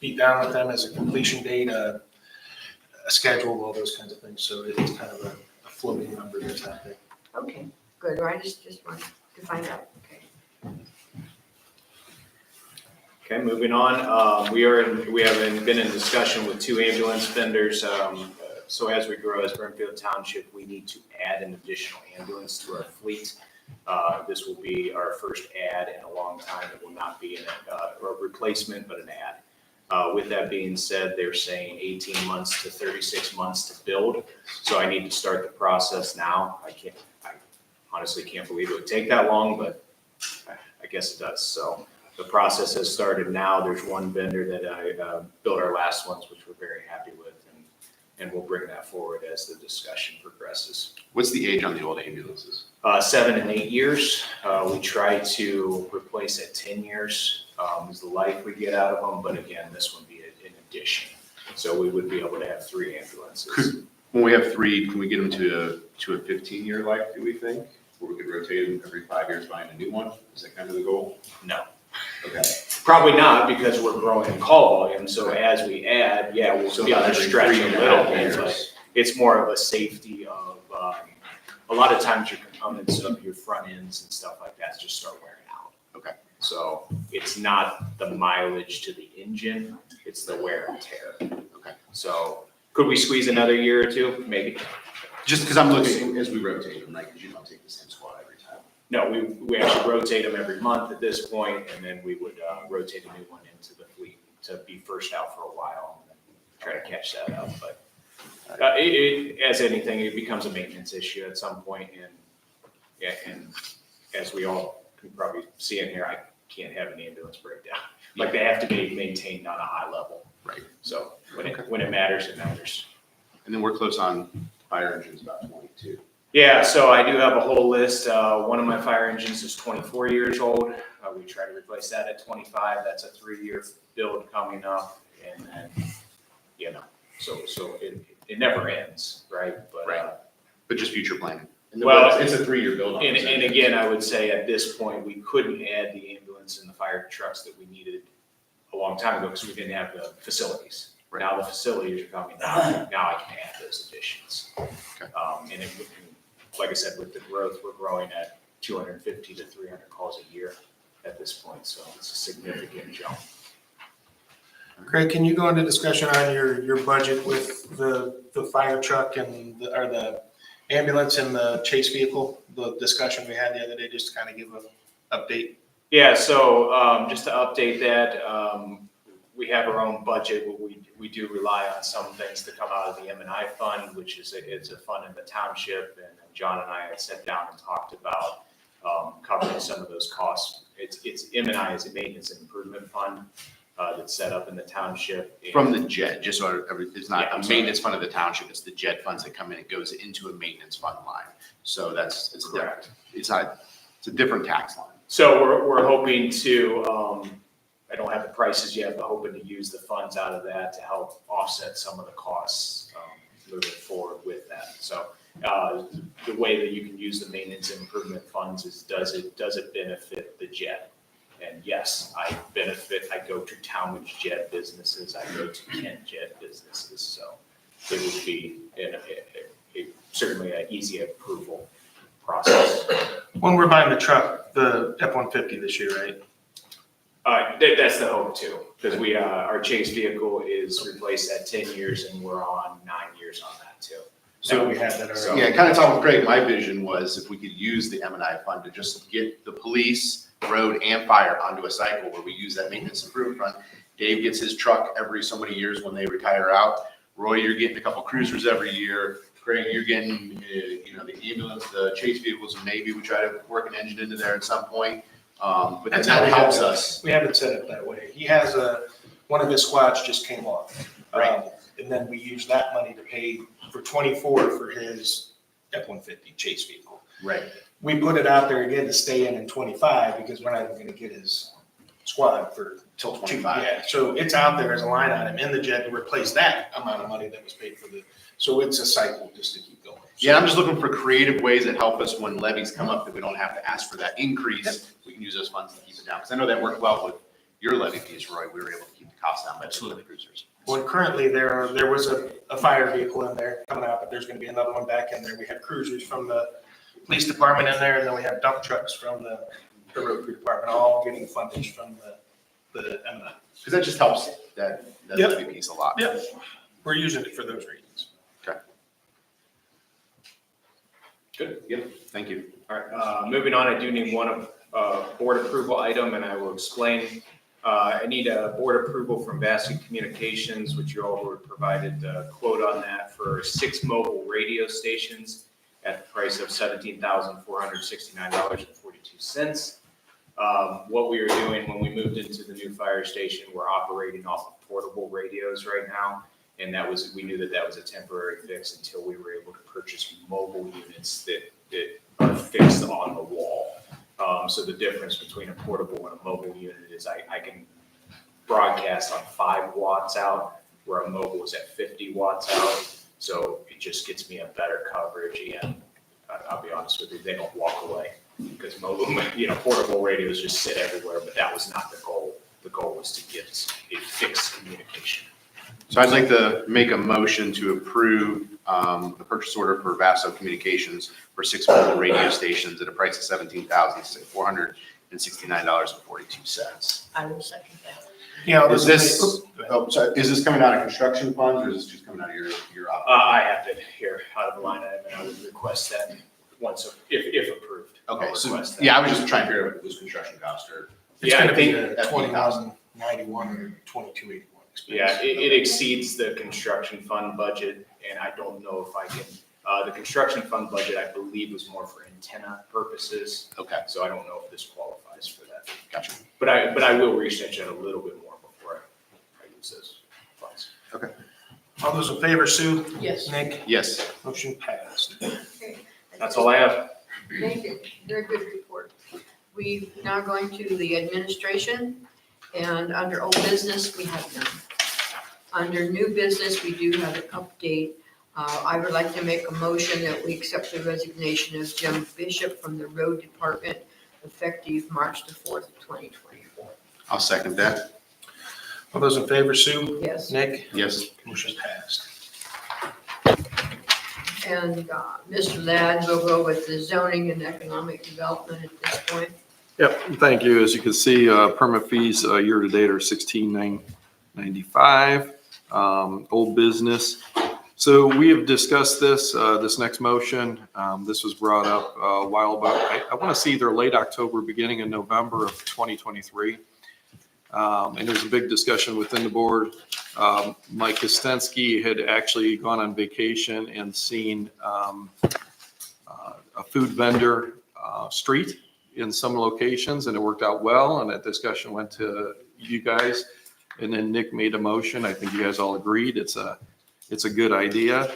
beat down with them is a completion date, a schedule, all those kinds of things. So it's kind of a floating number that's out there. Okay, good. I just wanted to find out. Okay. Okay, moving on. We have been in discussion with 2 ambulance vendors. So as we grow as Brimfield Township, we need to add an additional ambulance to our fleet. This will be our first add in a long time. It will not be a replacement, but an add. With that being said, they're saying 18 months to 36 months to build. So I need to start the process now. I honestly can't believe it would take that long, but I guess it does. So the process has started now. There's one vendor that I built our last ones, which we're very happy with, and we'll bring that forward as the discussion progresses. What's the age on the old ambulances? 7 and 8 years. We try to replace at 10 years is the life we get out of them, but again, this would be an addition. So we would be able to have 3 ambulances. When we have 3, can we get them to a 15-year life, do we think? Where we could rotate them every 5 years, buying a new one? Is that kind of the goal? No. Okay. Probably not, because we're growing in call volume, so as we add, yeah, we'll So be able to every stretch a 3.5 little bit, years. but it's more of a safety of, a lot of times your components of your front ends and stuff like that just start wearing out. Okay. So it's not the mileage to the engine, it's the wear and tear. Okay. So could we squeeze another year or 2? Maybe. Just because I'm looking as we rotate them, right? Because you don't take the same squad every time. No, we actually rotate them every month at this point, and then we would rotate a new one into the fleet to be first out for a while, and then try to catch that up. But as anything, it becomes a maintenance issue at some point, and as we all can probably see in here, I can't have an ambulance breakdown. Like, they have to be maintained on a high level. Right. So when it matters, it matters. And then we're close on fire engines, about 22. Yeah, so I do have a whole list. One of my fire engines is 24 years old. We try to replace that at 25. That's a 3-year build coming up, and then, so it never ends, right? But, Right. But just future planning. Well, it's a 3-year build. And again, I would say at this point, we couldn't add the ambulance and the fire trucks that we needed a long time ago because we didn't have the facilities. Right. Now the facilities are coming down. Now I can add those additions. Okay. And like I said, with the growth, we're growing at 250 to 300 calls a year at this point. So it's a significant jump. Craig, can you go into discussion on your budget with the fire truck and the ambulance and the chase vehicle? The discussion we had the other day, just to kind of give an update. Yeah, so just to update that, we have our own budget. We do rely on some things to come out of the M&I fund, which it's a fund in the township. And John and I had sat down and talked about covering some of those costs. It's M&I is a maintenance and improvement fund that's set up in the township. From the JET, just so it's not Yeah, a maintenance fund of the township, it's the JET funds that come in, it goes into a maintenance fund line. So it's Correct. It's a different tax line. So we're hoping to, I don't have the prices yet, but hoping to use the funds out of that to help offset some of the costs moving forward with that. So the way that you can use the maintenance improvement funds is, does it benefit the JET? And yes, I go to Talmadge JET businesses, I go to Kent JET businesses. So it would be certainly an easy approval process. When we're buying the truck, the F-150 this year, right? That's the hope too, because our chase vehicle is replaced at 10 years and we're on 9 years on that too. So we have that already. Yeah, kind of talking with Craig, my vision was if we could use the M&I fund to just get the police, road, and fire onto a cycle where we use that maintenance improvement fund. Dave gets his truck every so many years when they retire out. Roy, you're getting a couple cruisers every year. Craig, you're getting, the ambulance, the chase vehicles, and maybe we try to work an engine into there at some point. But That's that how we helps have it. us. We have it set up that way. He has one of his squads just came off. Right. And then we use that money to pay for 24 for his F-150 chase vehicle. Right. We put it out there again to stay in 25 because we're not even gonna get his squad Till 25. Yeah, so it's out there as a line item in the JET to replace that amount of money that was paid for so it's a cycle just to keep going. Yeah, I'm just looking for creative ways that help us when levies come up that we don't have to ask for that increase. We can use those funds to keep it down. Because I know that worked well with your levy piece, Roy. We were able to keep the cost down by the cruisers. Well, currently there was a fire vehicle in there coming out, but there's gonna be another one back in there. We have cruisers from the police department in there, and then we have dump trucks from the road crew department, all getting fundage from the M&I. Because that just helps that Yep. levy piece a lot. Yep, we're using it for those reasons. Good, yep. Thank you. All right, moving on, I do need one board approval item, and I will explain. I need a board approval from Vassy Communications, which you all were provided a quote on that for 6 mobile radio stations at the price of $17,469.42. What we are doing when we moved into the new fire station, we're operating off of portable radios right now. And we knew that was a temporary fix until we were able to purchase mobile units that are fixed on the wall. So the difference between a portable and a mobile unit is I can broadcast on 5 watts out, where a mobile is at 50 watts out. So it just gets me a better coverage, and I'll be honest with you, they don't walk away because portable radios just sit everywhere, but that was not the goal. The goal was to get a fixed communication. So I'd like to make a motion to approve the purchase order for Vaso Communications for 6 mobile radio stations at a price of $17,469.42. I will second that. Yeah. Is this coming out of construction funds, or is this just coming out of your op? I have it here out of the line item, and I would request that if approved. Okay, I'll so, request that. yeah, I was just trying to figure out if it was construction cost or. It's Yeah, gonna I be think the 2191 or 2281 expense. Yeah, it exceeds the construction fund budget, and I don't know if I can, the construction fund budget, I believe, was more for antenna purposes. Okay, So I don't know if this qualifies for that. gotcha. But I will research it a little bit more before I use those funds. All those in favor, Sue? Yes. Nick? Yes. Motion passed. Okay. That's all I have. Thank you. Very good report. We now going to the administration, and under old business, we have none. Under new business, we do have an update. I would like to make a motion that we accept the resignation of Jim Bishop from the road department effective March the 4th, 2024. I'll second that. All those in favor, Sue? Yes. Nick? Yes. Motion passed. And Mr. Ladd will go with the zoning and economic development at this point. Yep, thank you. As you can see, permit fees year-to-date are $16,995. Old business. So we have discussed this next motion. This was brought up a while back. I want to see either late October, beginning in November of 2023. And there was a big discussion within the board. Mike Kostensky had actually gone on vacation and seen a food vendor street in some locations, and it worked out well. And that discussion went to you guys, and then Nick made a motion. I think you guys all agreed it's a good idea.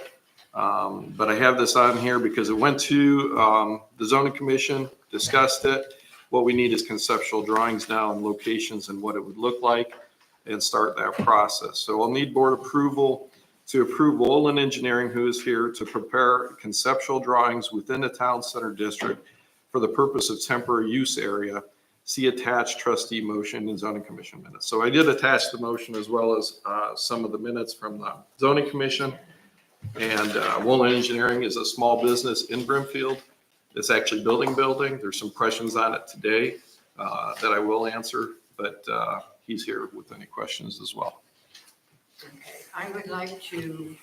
But I have this on here because it went to the zoning commission, discussed it. What we need is conceptual drawings now and locations and what it would look like, and start that process. So I'll need board approval to approve Olin Engineering, who is here, to prepare conceptual drawings within the town center district for the purpose of temporary use area. See attached trustee motion and zoning commission minutes. So I did attach the motion as well as some of the minutes from the zoning commission. And Olin Engineering is a small business in Brimfield. It's actually building. There's some questions on it today that I will answer, but he's here with any questions as well. Okay, I would like to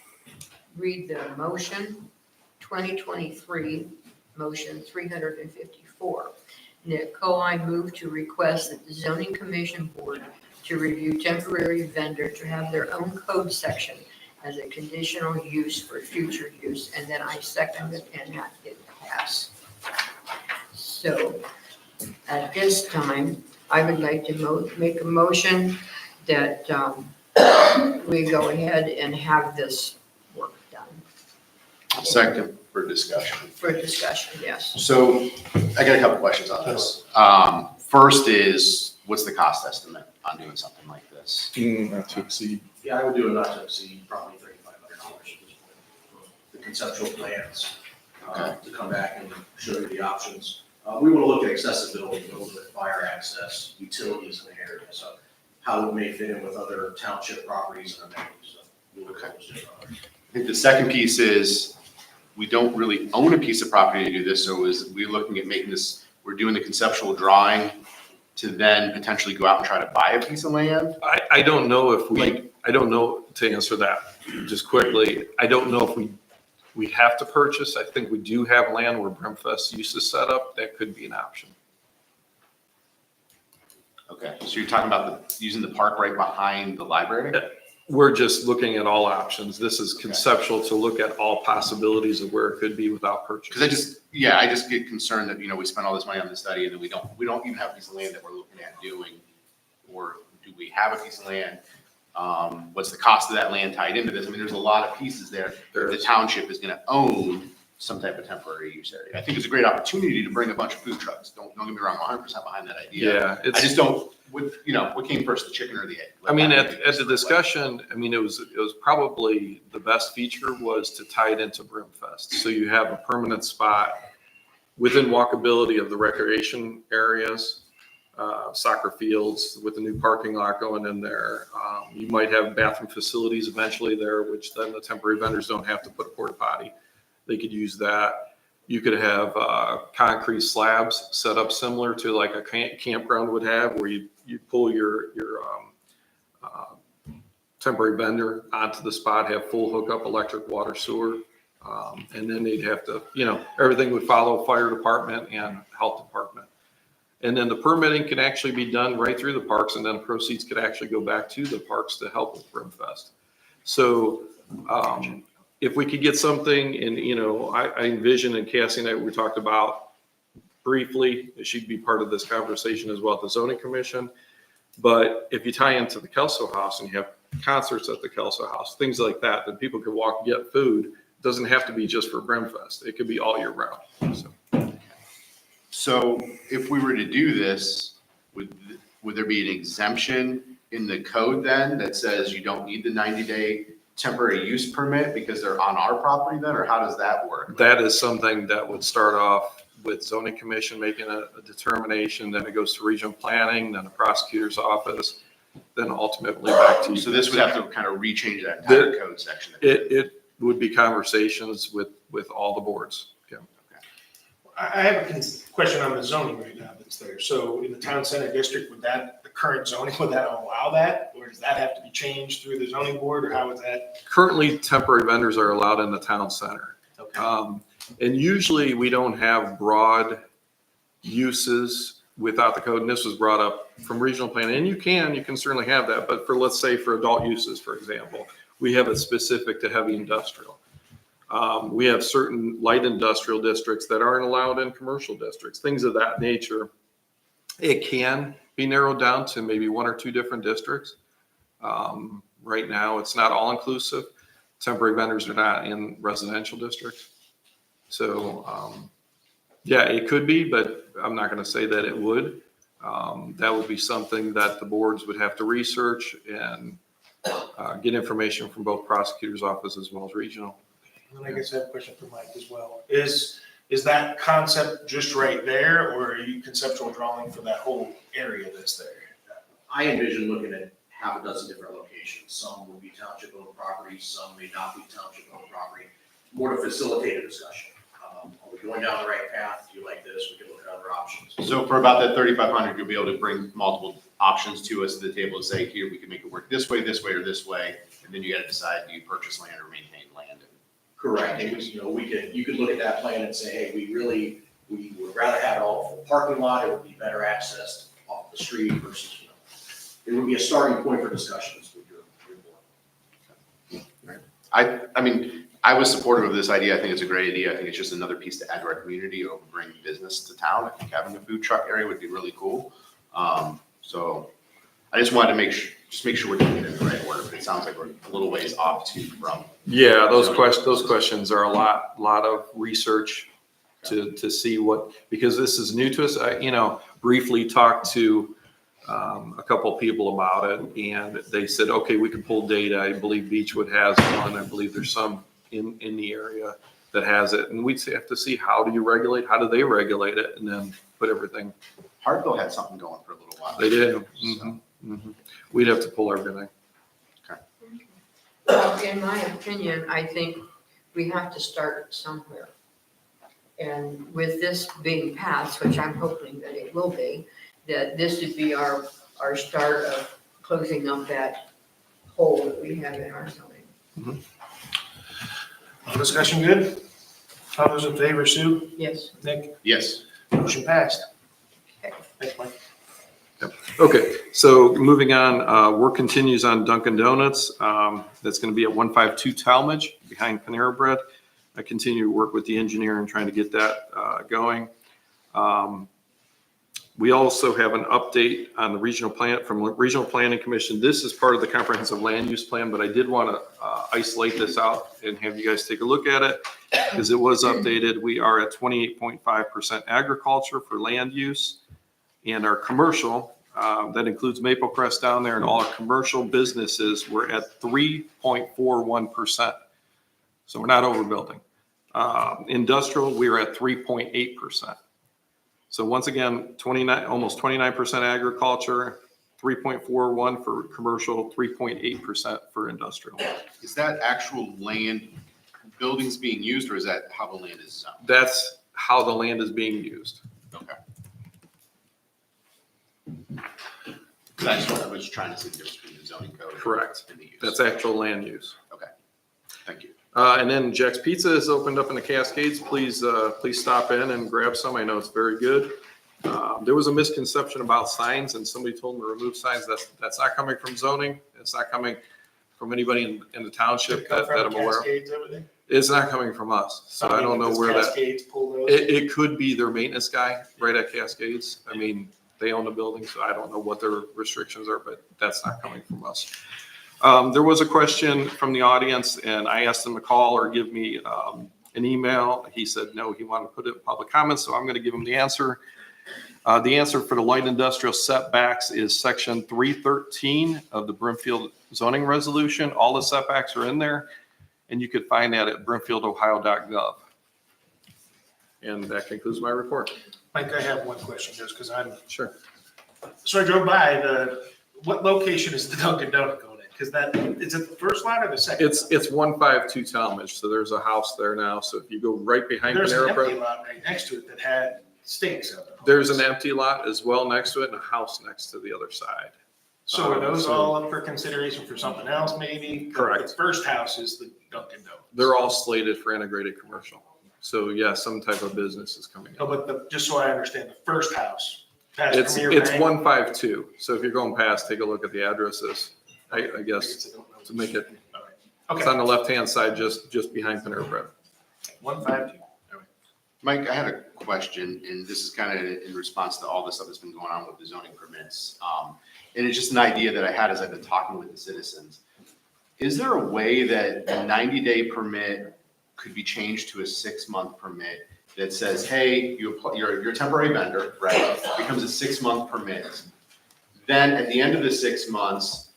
read the motion, 2023, motion 354. Nick I move to request that the zoning commission board to review temporary vendor to have their own code section as a conditional use for future use, and then I second it and that it pass. So at this time, I would like to make a motion that we go ahead and have this work done. Second for discussion. For discussion, yes. So I got a couple questions on this. First is, what's the cost estimate on doing something like this? Not to exceed. Yeah, I would do a not to exceed probably $3,500. The conceptual plans, to come back and show you the options. We want to look at accessibility, we want to look at fire access, utilities in the area, so how it may fit in with other township properties and amenities. So we'll look at those different options. I think the second piece is, we don't really own a piece of property to do this, so is we looking at making this, we're doing the conceptual drawing to then potentially go out and try to buy a piece of land? I don't know if I don't know, to answer that just quickly, I don't know if we have to purchase. I think we do have land where Brimfest used to set up. That could be an option. Okay, so you're talking about using the park right behind the library? We're just looking at all options. This is conceptual to look at all possibilities of where it could be without purchase. Because I just get concerned that, we spend all this money on the study and then we don't even have a piece of land that we're looking at doing. Or do we have a piece of land? What's the cost of that land tied into this? I mean, there's a lot of pieces there. The township is gonna own some type of temporary use area. I think it's a great opportunity to bring a bunch of food trucks. Don't get me wrong, I'm 100% behind that idea. Yeah, I just don't, what came first, the chicken or the egg? I mean, at the discussion, I mean, it was probably the best feature was to tie it into Brimfest. So you have a permanent spot within walkability of the recreation areas, soccer fields with the new parking lot going in there. You might have bathroom facilities eventually there, which then the temporary vendors don't have to put a porta potty. They could use that. You could have concrete slabs set up similar to like a campground would have, where you pull your temporary vendor onto the spot, have full hookup, electric, water, sewer. And then they'd have to, everything would follow fire department and health department. And then the permitting can actually be done right through the parks, and then proceeds could actually go back to the parks to help with Brimfest. So if we could get something, and I envision, and Cassie and I, we talked about briefly, she'd be part of this conversation as well at the zoning commission. But if you tie into the Kelso House and you have concerts at the Kelso House, things like that, then people could walk and get food. It doesn't have to be just for Brimfest. It could be all year round. So if we were to do this, would there be an exemption in the code then that says you don't need the 90-day temporary use permit because they're on our property then, or how does that work? That is something that would start off with zoning commission making a determination, then it goes to regional planning, then the prosecutor's office, then ultimately back to you. So this would have to kind of rechange that entire code section. It would be conversations with all the boards. Yeah. I have a question on the zoning right now that's there. So in the town center district, the current zoning, would that allow that? Or does that have to be changed through the zoning board, or how is that? Currently, temporary vendors are allowed in the town center. Okay. And usually we don't have broad uses without the code. And this was brought up from regional planning. And you can certainly have that. But let's say for adult uses, for example, we have it specific to heavy industrial. We have certain light industrial districts that aren't allowed in commercial districts, things of that nature. It can be narrowed down to maybe one or two different districts. Right now, it's not all inclusive. Temporary vendors are not in residential districts. So, yeah, it could be, but I'm not going to say that it would. That would be something that the boards would have to research and get information from both prosecutor's office as well as regional. And I guess I have a question for Mike as well. Is that concept just right there, or are you conceptual drawing for that whole area that's there? I envision looking at half a dozen different locations. Some will be township-owned properties, some may not be township-owned property, more to facilitate a discussion. Are we going down the right path? Do you like this? We can look at other options. So for about that 3,500, you'll be able to bring multiple options to us to the table and say, here, we can make it work this way, or this way. And then you got to decide, do you purchase land or maintain land? Correct. You could look at that plan and say, hey, we would rather have it all for parking lot. It would be better accessed off the street versus, it would be a starting point for discussions with your board. I mean, I was supportive of this idea. I think it's a great idea. I think it's just another piece to add to our community or bring business to town. I think having a food truck area would be really cool. So I just wanted to make sure we're doing it in the right order, but it sounds like we're a little ways off too from. Yeah, those questions are a lot of research to see what, because this is new to us. I, briefly talked to a couple of people about it, and they said, okay, we can pull data. I believe Beechwood has one. I believe there's some in the area that has it, and we'd have to see how do they regulate it, and then put everything. Hartville had something going for a little while. They did. Mm-hmm. We'd have to pull everything. Well, in my opinion, I think we have to start somewhere. And with this being passed, which I'm hoping that it will be, that this would be our start of closing up that hole that we have in our zoning. Discussion good? All those in favor, Sue? Yes. Nick? Yes. Motion passed. Okay. Thanks, Mike. Okay, so moving on, work continues on Dunkin' Donuts. That's going to be at 152 Talmadge behind Panera Bread. I continue to work with the engineer and trying to get that going. We also have an update on the regional plan from Regional Planning Commission. This is part of the comprehensive land use plan, but I did want to isolate this out and have you guys take a look at it because it was updated. We are at 28.5% agriculture for land use, and our commercial, that includes Maple Crest down there, and all our commercial businesses, we're at 3.41%. So we're not overbuilding. Industrial, we're at 3.8%. So once again, almost 29% agriculture, 3.41 for commercial, 3.8% for industrial. Is that actual land, buildings being used, or is that how the land is zoned? That's how the land is being used. Okay. That's what I was trying to see the difference between the zoning code. Correct. And the use. That's actual land use. Okay. Thank you. And then Jack's Pizza has opened up in the Cascades. Please stop in and grab some. I know it's very good. There was a misconception about signs, and somebody told me to remove signs. That's not coming from zoning. It's not coming from anybody in the township that I'm aware of. It's not coming from us. So I don't know where that. It could be their maintenance guy right at Cascades. I mean, they own the building, so I don't know what their restrictions are, but that's not coming from us. There was a question from the audience, and I asked him to call or give me an email. He said no, he wanted to put it in public comments, so I'm going to give him the answer. The answer for the light industrial setbacks is section 313 of the Brimfield zoning resolution. All the setbacks are in there, and you could find that at brimfieldohio.gov. And that concludes my report. Mike, I have one question just because I'm. Sure. So I drove by what location is the Dunkin' Donut going in? Because is it the first lot or the second? It's 152 Talmadge, so there's a house there now. So if you go right behind There's an Panera empty Bread, lot right next to it that had stakes up. there's an empty lot as well next to it and a house next to the other side. So are those all up for consideration for something else maybe? Correct. The first house is the Dunkin' Donuts. They're all slated for integrated commercial. So yeah, some type of business is coming No, up. but just so I understand, the first house. past It's Premier Bank, 152. So if you're going past, take a look at the addresses. I guess to make it, it's on the left-hand side, just behind Panera Bread. 152. Mike, I had a question, and this is kind of in response to all the stuff that's been going on with the zoning permits. And it's just an idea that I had as I've been talking with the citizens. Is there a way that a 90-day permit could be changed to a 6-month permit that says, hey, you're a temporary vendor, right? It becomes a 6-month permit. Then at the end of the 6 months,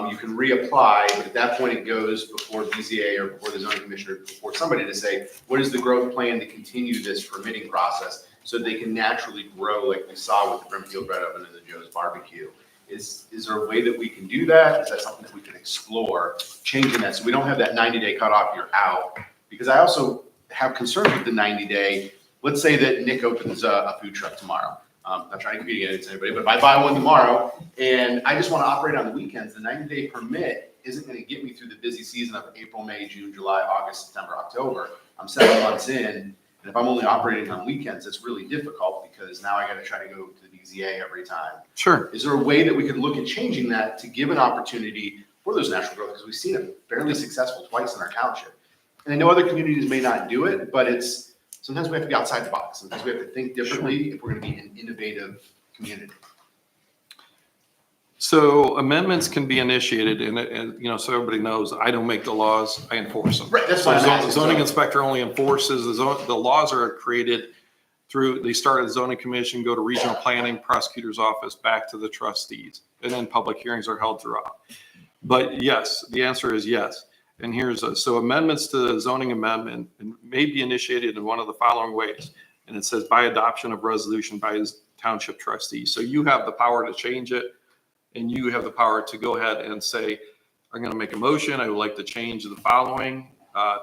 you can reapply, but at that point it goes before BZA or before the zoning commissioner, before somebody to say, what is the growth plan to continue this permitting process so they can naturally grow like we saw with the Brimfield Bread Oven and the Joe's Barbecue? Is there a way that we can do that? Is that something that we can explore, changing that so we don't have that 90-day cutoff, you're out? Because I also have concerns with the 90-day. Let's say that Nick opens a food truck tomorrow. Not trying to compete against anybody, but if I buy one tomorrow and I just want to operate on the weekends, the 90-day permit isn't going to get me through the busy season of April, May, June, July, August, September, October. I'm 7 months in, and if I'm only operating on weekends, it's really difficult because now I got to try to go to the BZA every time. Sure. Is there a way that we could look at changing that to give an opportunity for those natural growth? Because we've seen it fairly successful twice in our township. And I know other communities may not do it, but sometimes we have to be outside the box. Sometimes we have to think differently if we're going to be an innovative community. So amendments can be initiated and so everybody knows, I don't make the laws, I enforce them. Right, that's what I'm asking. Zoning inspector only enforces, the laws are created they start at the zoning commission, go to regional planning, prosecutor's office, back to the trustees, and then public hearings are held throughout. But yes, the answer is yes. And so amendments to the zoning amendment may be initiated in one of the following ways. And it says by adoption of resolution by his township trustees. So you have the power to change it, and you have the power to go ahead and say, I'm going to make a motion. I would like to change the following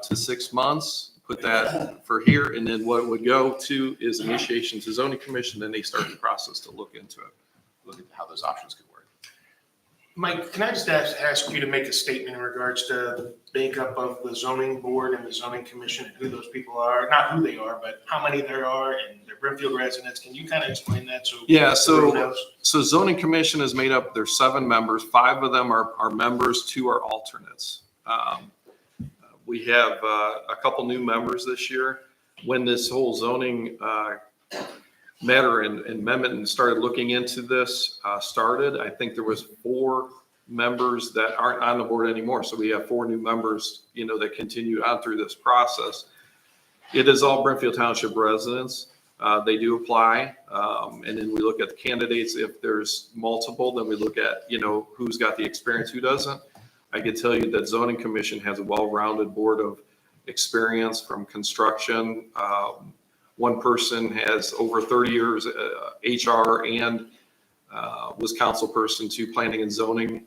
to 6 months, put that for here, and then what would go to is initiation to zoning commission, then they start the process to look into it, look at how those options could work. Mike, can I just ask you to make a statement in regards to the makeup of the zoning board and the zoning commission and who those people are? Not who they are, but how many there are and they're Brimfield residents. Can you kind of explain that? Yeah, everyone knows? so zoning commission is made up, there's 7 members, 5 of them are members, 2 are alternates. We have a couple new members this year. When this whole zoning matter and amendment and started looking into this started, I think there was 4 members that aren't on the board anymore. So we have 4 new members, that continue on through this process. It is all Brimfield Township residents. They do apply. And then we look at the candidates. If there's multiple, then we look at, who's got the experience, who doesn't. I can tell you that zoning commission has a well-rounded board of experience from construction. One person has over 30 years HR and was council person to planning and zoning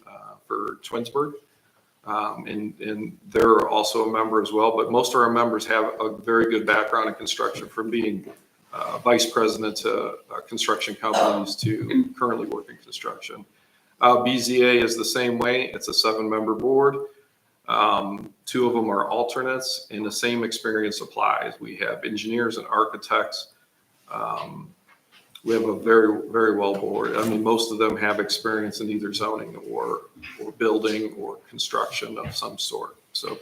for Twinsburg. And they're also a member as well, but most of our members have a very good background in construction, from being vice president to construction companies to currently working construction. BZA is the same way. It's a 7-member board. 2 of them are alternates, and the same experience applies. We have engineers and architects. We have a very, very well board. I mean, most of them have experience in either zoning or building or construction of some sort. So,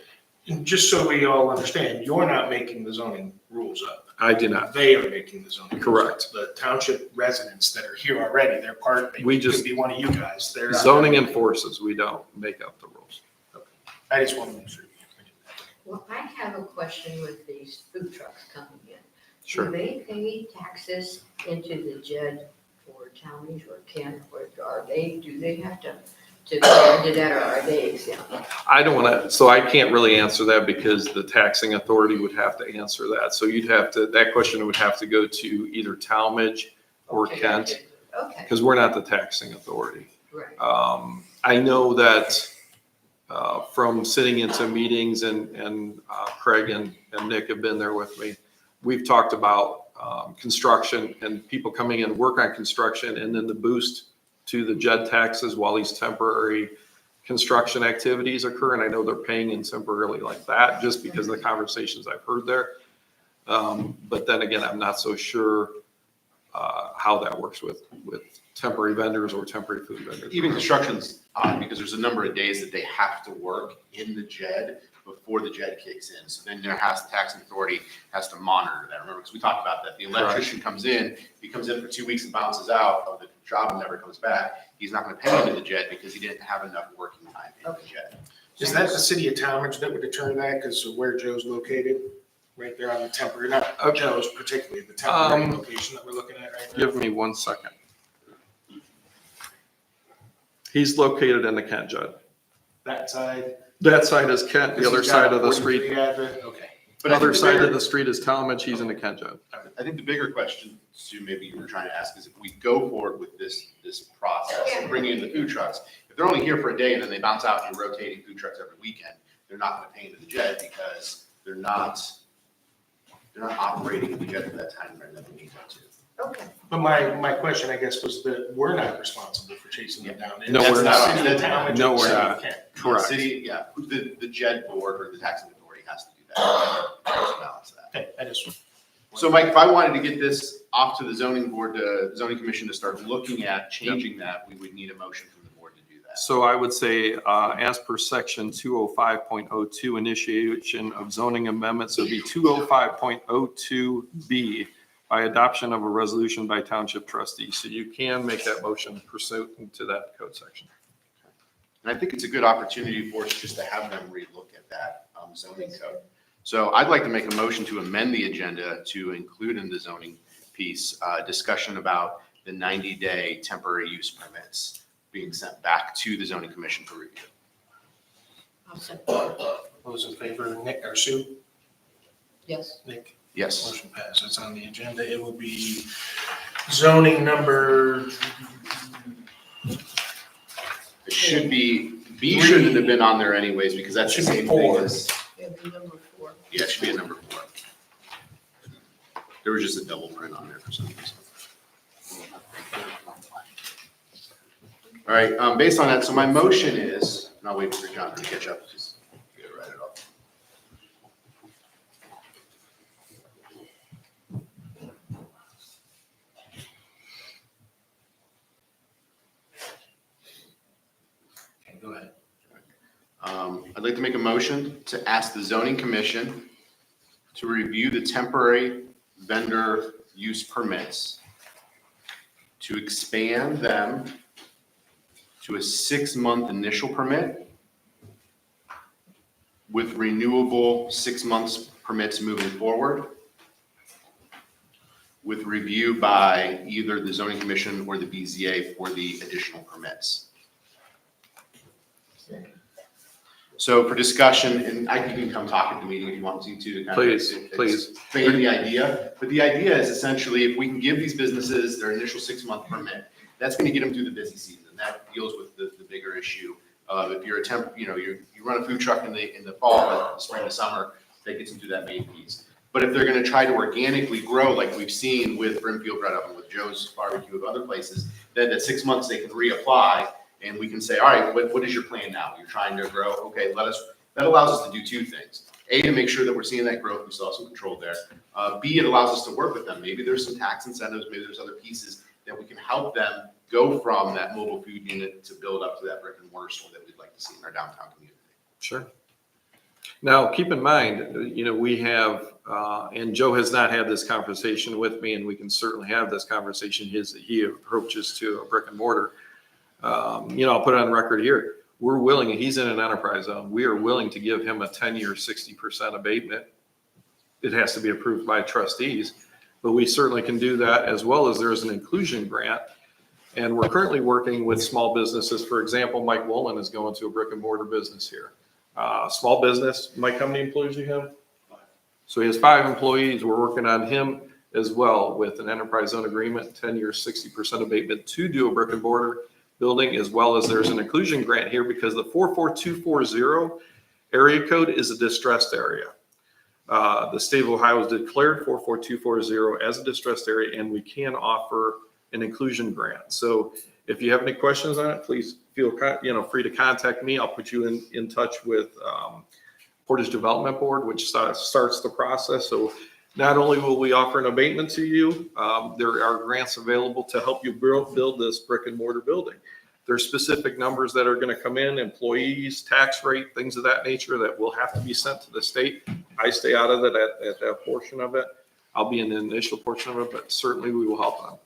And just so we all understand, you're not making the zoning rules up. I do not. They are making the zoning. Correct. Rules up. The township residents that are here already, they're part, they could be one of you guys. They're zoning enforces, we don't make up the rules. I just want to make sure. Well, I have a question with these food trucks coming in. Sure. Do they pay taxes into the JED for Talmadge or Kent, or do they have to go into that, or are they exempt? I don't want to, so I can't really answer that because the taxing authority would have to answer that. So that question would have to go to either Talmadge or Kent, Okay. because we're not the taxing authority. Right. I know that from sitting into meetings, and Craig and Nick have been there with me, we've talked about construction and people coming in to work on construction, and then the boost to the JED taxes while these temporary construction activities occur. And I know they're paying in temporarily like that, just because of the conversations I've heard there. But then again, I'm not so sure how that works with temporary vendors or temporary food vendors. Even construction's odd because there's a number of days that they have to work in the JED before the JED kicks in. So then the taxing authority has to monitor that. Remember, because we talked about that. The electrician comes in, he comes in for 2 weeks and bounces out of the job and never comes back. He's not going to pay into the JED because he didn't have enough working time in the JED. Is that the city of Talmadge that would determine that because of where Joe's located? Right there on the temporary, not Joe's particularly, the temporary location that we're looking at right now? Give me 1 second. He's located in the Kent JED. That side? That side is Kent, the other side of the street. Okay. But The other side of the street is Talmadge, he's in the Kent JED. I think the bigger question, Sue, maybe you were trying to ask, is if we go forward with this process and bring in the food trucks, if they're only here for a day and then they bounce out and you're rotating food trucks every weekend, they're not going to pay into the JED because they're not operating in the JED for that time frame that we need them to. Okay. But my question, I guess, was that we're not responsible for chasing them down. No, we're not. City of Talmadge No, and we're City of not. Kent. Correct. City, the JED board or the taxing authority has to do that. Balance that. Okay, I just. So Mike, if I wanted to get this off to the zoning board, the zoning commission to start looking at changing that, we would need a motion from the board to do that. So I would say, as per section 205.02, initiation of zoning amendments, it would be 205.02B by adoption of a resolution by township trustees. So you can make that motion pursuant to that code section. And I think it's a good opportunity for us just to have them relook at that zoning code. So I'd like to make a motion to amend the agenda to include in the zoning piece, discussion about the 90-day temporary use permits being sent back to the zoning commission for review. I'll second. Those in favor, Nick or Sue? Yes. Nick? Yes. Motion passes. It's on the agenda. It will be zoning number. It should be, B shouldn't have been on there anyways, because that's the same thing as, It'll be number 4. yeah, it should be a number 4. There was just a double print on there for some reason. All right, based on that, so my motion is, and I'll wait for John to catch up, just get it right it off. Go ahead. I'd like to make a motion to ask the zoning commission to review the temporary vendor use permits, to expand them to a 6-month initial permit with renewable 6 months permits moving forward, with review by either the zoning commission or the BZA for the additional permits. So for discussion, and you can come talk at the meeting if you want to kind Please, of please. explain the idea. But the idea is essentially if we can give these businesses their initial 6-month permit, that's going to get them through the busy season. That deals with the bigger issue of if you're you run a food truck in the fall, spring, and summer, that gets them through that main piece. But if they're going to try to organically grow, like we've seen with Brimfield right up and with Joe's Barbecue of other places, then at 6 months they can reapply. And we can say, all right, what is your plan now? You're trying to grow. Okay, that allows us to do two things. A, to make sure that we're seeing that growth. We still have some control there. B, it allows us to work with them. Maybe there's some tax incentives. Maybe there's other pieces that we can help them go from that mobile food unit to build up to that brick and mortar store that we'd like to see in our downtown community. Sure. Now, keep in mind, we have, and Joe has not had this conversation with me, and we can certainly have this conversation. He approaches to a brick and mortar. I'll put it on record here. We're willing, and he's in an enterprise zone. We are willing to give him a 10-year, 60% abatement. It has to be approved by trustees, but we certainly can do that, as well as there's an inclusion grant. And we're currently working with small businesses. For example, Mike Wolin is going to a brick and mortar business here. Small business. Mike, how many employees do you have? 5. So he has 5 employees. We're working on him as well with an enterprise zone agreement, 10-year, 60% abatement to do a brick and mortar building, as well as there's an inclusion grant here because the 44240 area code is a distressed area. The state of Ohio has declared 44240 as a distressed area, and we can offer an inclusion grant. So if you have any questions on it, please feel free to contact me. I'll put you in touch with Portage Development Board, which starts the process. So not only will we offer an abatement to you, there are grants available to help you build this brick and mortar building. There's specific numbers that are going to come in, employees, tax rate, things of that nature that will have to be sent to the state. I stay out of it at that portion of it. I'll be in the initial portion of it, but certainly we will help them.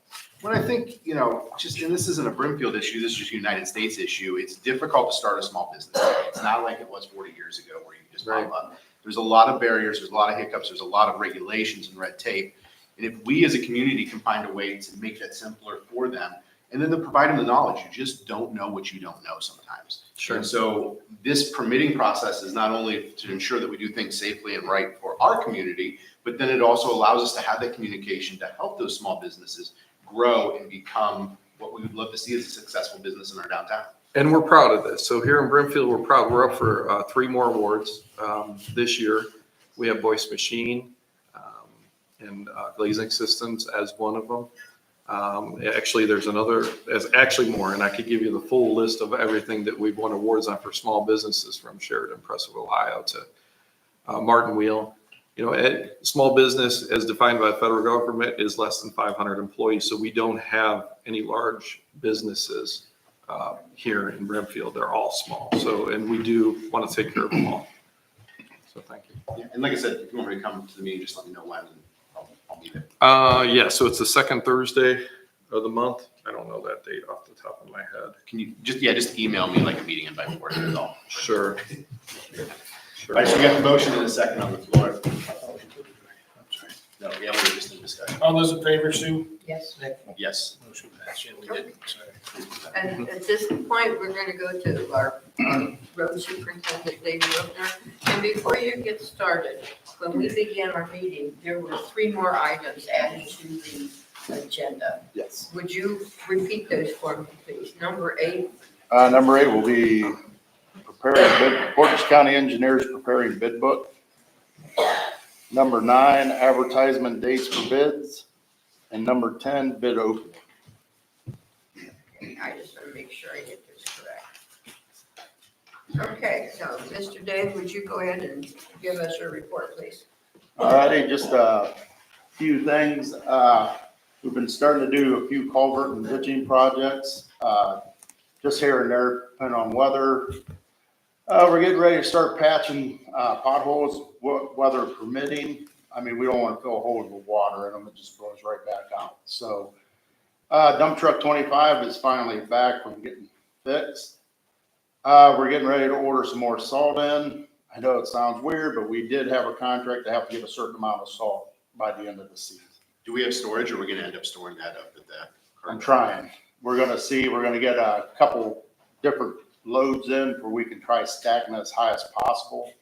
When I think, and this isn't a Brimfield issue, this is just a United States issue. It's difficult to start a small business. It's not like it was 40 years ago where you just pop up. There's a lot of barriers, there's a lot of hiccups, there's a lot of regulations and red tape. And if we as a community can find a way to make that simpler for them, and then to provide them the knowledge, you just don't know what you don't know sometimes. Sure. And so this permitting process is not only to ensure that we do things safely and right for our community, but then it also allows us to have that communication to help those small businesses grow and become what we would love to see as a successful business in our downtown. And we're proud of this. So here in Brimfield, we're proud. We're up for 3 more awards this year. We have Voice Machine and Glazing Systems as one of them. Actually, there's actually more, and I could give you the full list of everything that we've won awards on for small businesses, from Sheridan Press of Ohio to Martin Wheel. Small business, as defined by the federal government, is less than 500 employees. So we don't have any large businesses here in Brimfield. They're all small. So, and we do want to take care of them all. So thank you. Yeah, and like I said, if you want me to come to the meeting, just let me know when, and I'll be there. Yeah, so it's the second Thursday of the month. I don't know that date off the top of my head. Can you just email me like a meeting invite for it, that's all. Sure. All right, so we got the motion in a second on the floor. No, yeah, we're just in discussion. All those in favor, Sue? Yes. Nick? Yes. Motion passed. Yeah, we did. Sorry. And at this point, we're going to go to our road superintendent, David Wilkner. And before you get started, when we began our meeting, there were 3 more items added to the agenda. Yes. Would you repeat those for me, please? Number 8. Number 8 will be Portage County engineers preparing bid book. Number 9, advertisement dates for bids. And number 10, bid opening. I just want to make sure I get this correct. Okay, so Mr. Dave, would you go ahead and give us your report, please? All righty, just a few things. We've been starting to do a few culvert and ditching projects, just here and there, depending on weather. We're getting ready to start patching potholes, weather permitting. I mean, we don't want to fill holes with water in them, it just blows right back out. So dump truck 25 is finally back from getting fixed. We're getting ready to order some more salt in. I know it sounds weird, but we did have a contract to have to get a certain amount of salt by the end of the season. Do we have storage, or are we gonna end up storing that up at the? I'm trying. We're gonna get a couple different loads in where we can try stacking as high as possible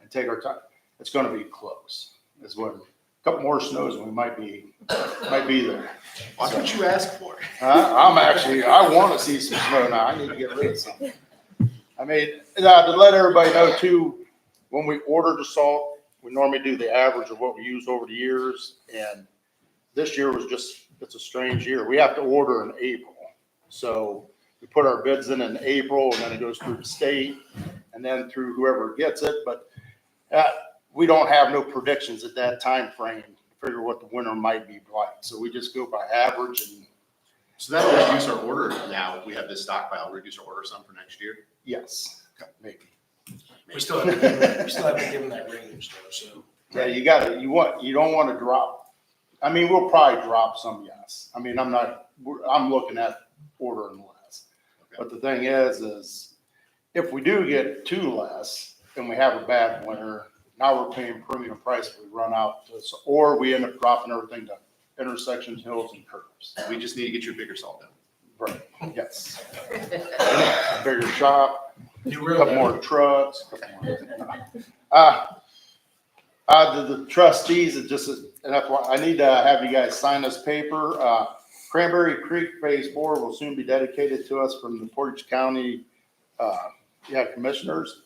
and take our time. It's gonna be close. It's when a couple more snows and we might be there. Why don't you ask for it? I want to see some snow now. I need to get rid of some. I mean, to let everybody know too, when we order the salt, we normally do the average of what we used over the years. And this year was it's a strange year. We have to order in April. So we put our bids in April, and then it goes through the state and then through whoever gets it. But we don't have no predictions at that time frame to figure what the winter might be like. So we just go by average. And So that will reduce our order now. If we have this stockpile, reduce our order some for next year. yes, maybe. We still have to give them that range though, so. Yeah, you don't want to drop. I mean, we'll probably drop some, yes. I mean, I'm looking at ordering less. Okay. But the thing is if we do get 2 less and we have a bad winter, now we're paying premium price if we run out, or we end up dropping everything to intersections, hills, and curves. We just need to get you a bigger salt down. Right, yes. A bigger shop, New a couple road. more trucks. The trustees, and that's why I need to have you guys sign this paper. Cranberry Creek Phase 4 will soon be dedicated to us from the Portage County, commissioners.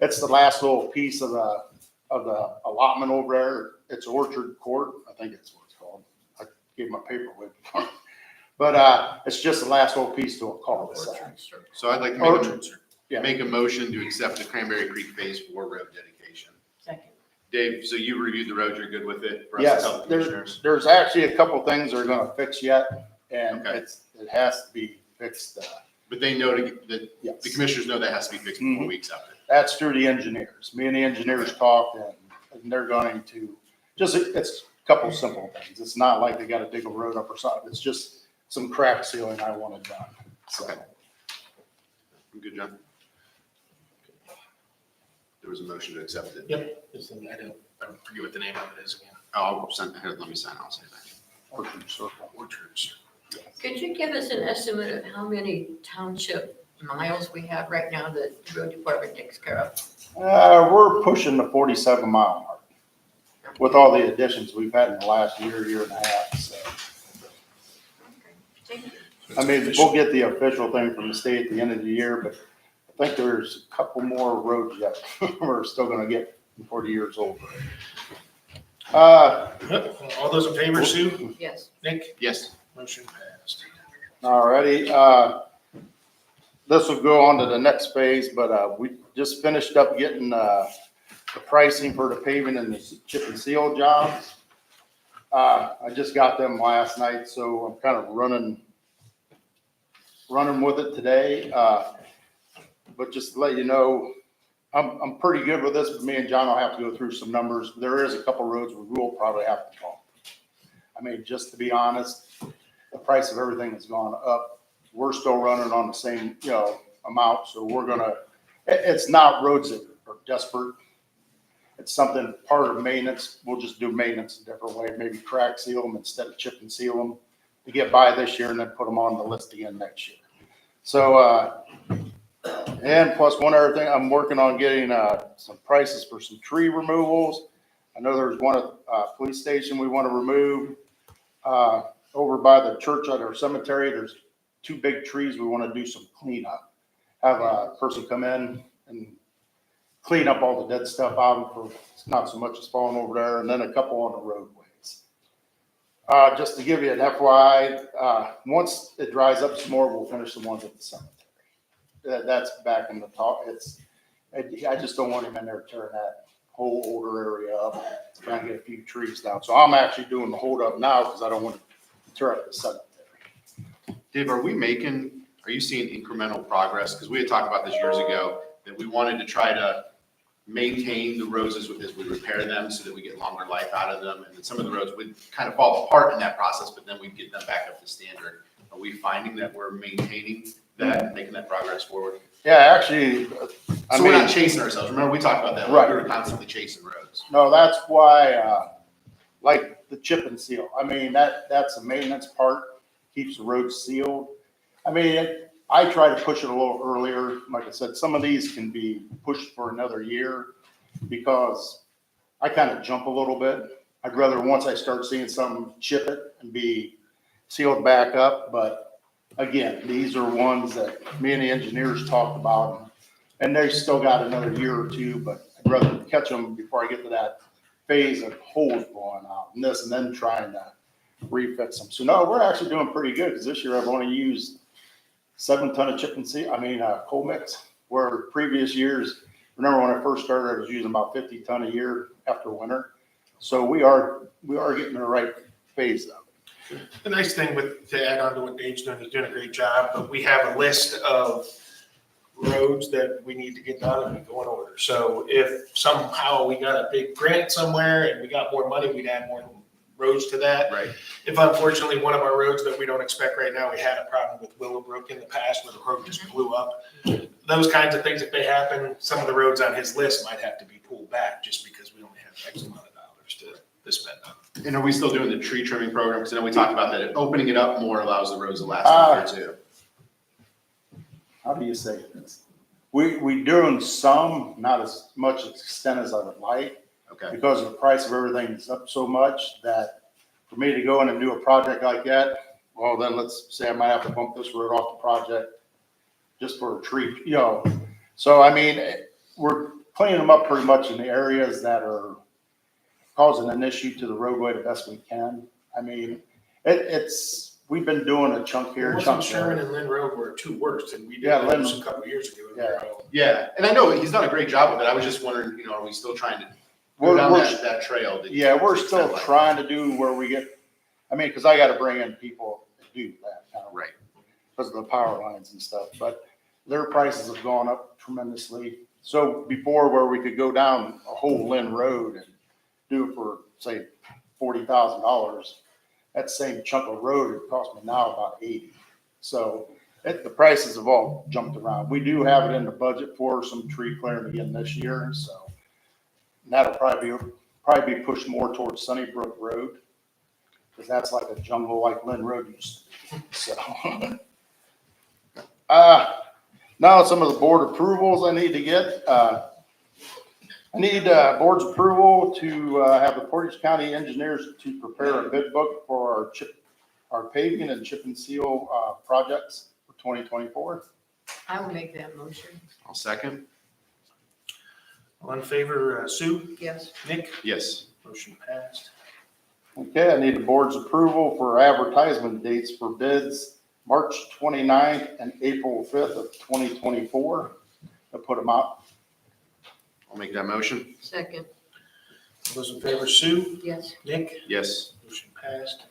It's the last little piece of the allotment over there. It's Orchard Court, I think that's what it's called. I gave my paper away before. But it's just the last little piece to a cul-de-sac. So I'd like to make a motion to accept the Cranberry Creek Phase 4 road dedication. Second. Dave, so you reviewed the road, you're good with it? For us to Yes, tell the commissioners? there's actually a couple things they're gonna fix yet, and Okay. it has to be fixed. But they know that Yes. the commissioners know that has to be fixed before we accept it. That's through the engineers. Me and the engineers talked, and they're going to, it's a couple simple things. It's not like they gotta dig a road up or something. It's just some crack sealing I wanted done. So, Okay. Good, John. There was a motion to accept it. Yep. I don't forget what the name of it is again. Oh, let me sign, I'll say that. Orchard Circle. Orchards. Could you give us an estimate of how many township miles we have right now that the road department takes care of? We're pushing the 47-mile mark with all the additions we've had in the last year and a half, so. Thank you. I mean, we'll get the official thing from the state at the end of the year, but I think there's a couple more roads yet we're still gonna get before the year's over. Yep. All those in favor, Sue? Yes. Nick? Yes. Motion passed. Alrighty, this will go on to the next phase, but we just finished up getting the pricing for the paving and the chip and seal jobs. I just got them last night, so I'm kind of running with it today. But just to let you know, I'm pretty good with this, but me and John will have to go through some numbers. There is a couple roads we will probably have to bump. I mean, just to be honest, the price of everything has gone up. We're still running on the same, amount, so it's not roads that are desperate. It's something, part of maintenance. We'll just do maintenance a different way, maybe crack seal them instead of chip and seal them to get by this year and then put them on the list again next year. So, and plus one other thing, I'm working on getting some prices for some tree removals. I know there's one at police station we want to remove. Over by the church at our cemetery, there's 2 big trees we want to do some cleanup. Have a person come in and clean up all the dead stuff out for not so much as falling over there, and then a couple on the roadways. Just to give you an FYI, once it dries up some more, we'll finish the ones at the cemetery. That's back in the top. I just don't want him in there tearing that whole older area up, trying to get a few trees down. So I'm actually doing the hold up now because I don't want to tear up the cemetery. Dave, are you seeing incremental progress? Because we had talked about this years ago, that we wanted to try to maintain the roads as we repair them so that we get longer life out of them. And then some of the roads would kind of fall apart in that process, but then we'd get them back up to standard. Are we finding that we're maintaining that and making that progress forward? Yeah, actually, So we're not chasing ourselves. Remember, we talked about that. Right. We were constantly chasing roads. No, that's why, like the chip and seal. I mean, that's a maintenance part, keeps the road sealed. I mean, I try to push it a little earlier. Like I said, some of these can be pushed for another year because I kind of jump a little bit. I'd rather, once I start seeing something, chip it and be sealed back up. But again, these are ones that me and the engineers talked about, and they still got another year or two, but I'd rather catch them before I get to that phase of holes blowing out and this, and then trying to refix them. So no, we're actually doing pretty good because this year I've only used 7 ton of chip and seal, coal mix, where previous years, remember when I first started, I was using about 50 ton a year after winter. So we are getting the right phase of it. The nice thing to add on to what Dave's doing, he's doing a great job, but we have a list of roads that we need to get done and we go in order. So if somehow we got a big grant somewhere and we got more money, we'd add more roads to that. Right. If unfortunately one of our roads that we don't expect right now, we had a problem with Willowbrook in the past where the road just blew up. Those kinds of things, if they happen, some of the roads on his list might have to be pulled back just because we only have X amount of dollars to spend on. And are we still doing the tree trimming program? Because I know we talked about that. Opening it up more allows the roads to last longer too. How do you say this? We doing some, not as much extent as I would like. Okay. Because the price of everything is up so much that for me to go in and do a project like that, well, then let's say I might have to bump this road off the project just for a tree, So, I mean, we're cleaning them up pretty much in the areas that are causing an issue to the roadway the best we can. I mean, we've been doing a chunk here, Wasn't chunk Sherman there. and Lynn Road were two worst, and we did Yeah, those Lynn- a couple of years ago. Yeah. Yeah, and I know he's done a great job with it. I was just wondering, are we still trying to go We're- down we're- that trail? Yeah, we're still Sounds like- trying to do where we get, because I got to bring in people to do that kind of Right. because of the power lines and stuff, but their prices have gone up tremendously. So before, where we could go down a whole Lynn Road and do it for, say, $40,000, that same chunk of road, it cost me now about 80. So the prices have all jumped around. We do have it in the budget for some tree clearing again this year, so that'll probably be pushed more towards Sunnybrook Road, because that's like a jungle like Lynn Road used to be. So, now some of the board approvals I need to get. I need board's approval to have the Portage County engineers to prepare a bid book for our paving and chip and seal projects for 2024. I will make that motion. I'll second. All in favor, Sue? Yes. Nick? Yes. Motion passed. Okay, I need the board's approval for advertisement dates for bids March 29th and April 5th of 2024. To put them out. I'll make that motion. Second. All those in favor, Sue? Yes. Nick? Yes. Motion passed.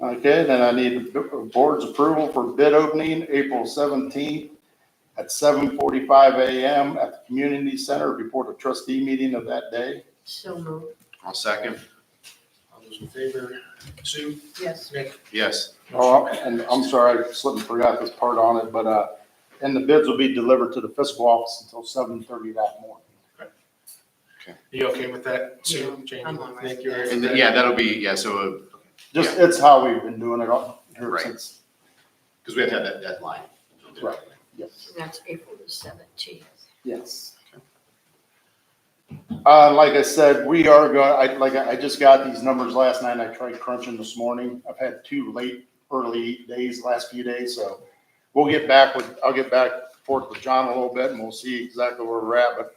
Okay, then I need the board's approval for bid opening April 17th at 7:45 a.m. at the community center before the trustee meeting of that day. So moved. I'll second. All those in favor, Sue? Yes. Nick? Yes. Oh, and I'm sorry, I slipped and forgot this part on it, but, and the bids will be delivered to the fiscal office until 7:30 that morning. You okay with that, Sue? Yeah, Jamie? I'm all right Nick, with you all right that. And with then, that? that'll be, so, Just, it's how we've been doing it all here Right. since. because we have to have that deadline. Right. Yes, So that's April the 17th. yes. Like I said, we are going, I just got these numbers last night and I tried crunching this morning. I've had two early days, last few days, so I'll get back and forth with John a little bit and we'll see exactly where we're at, but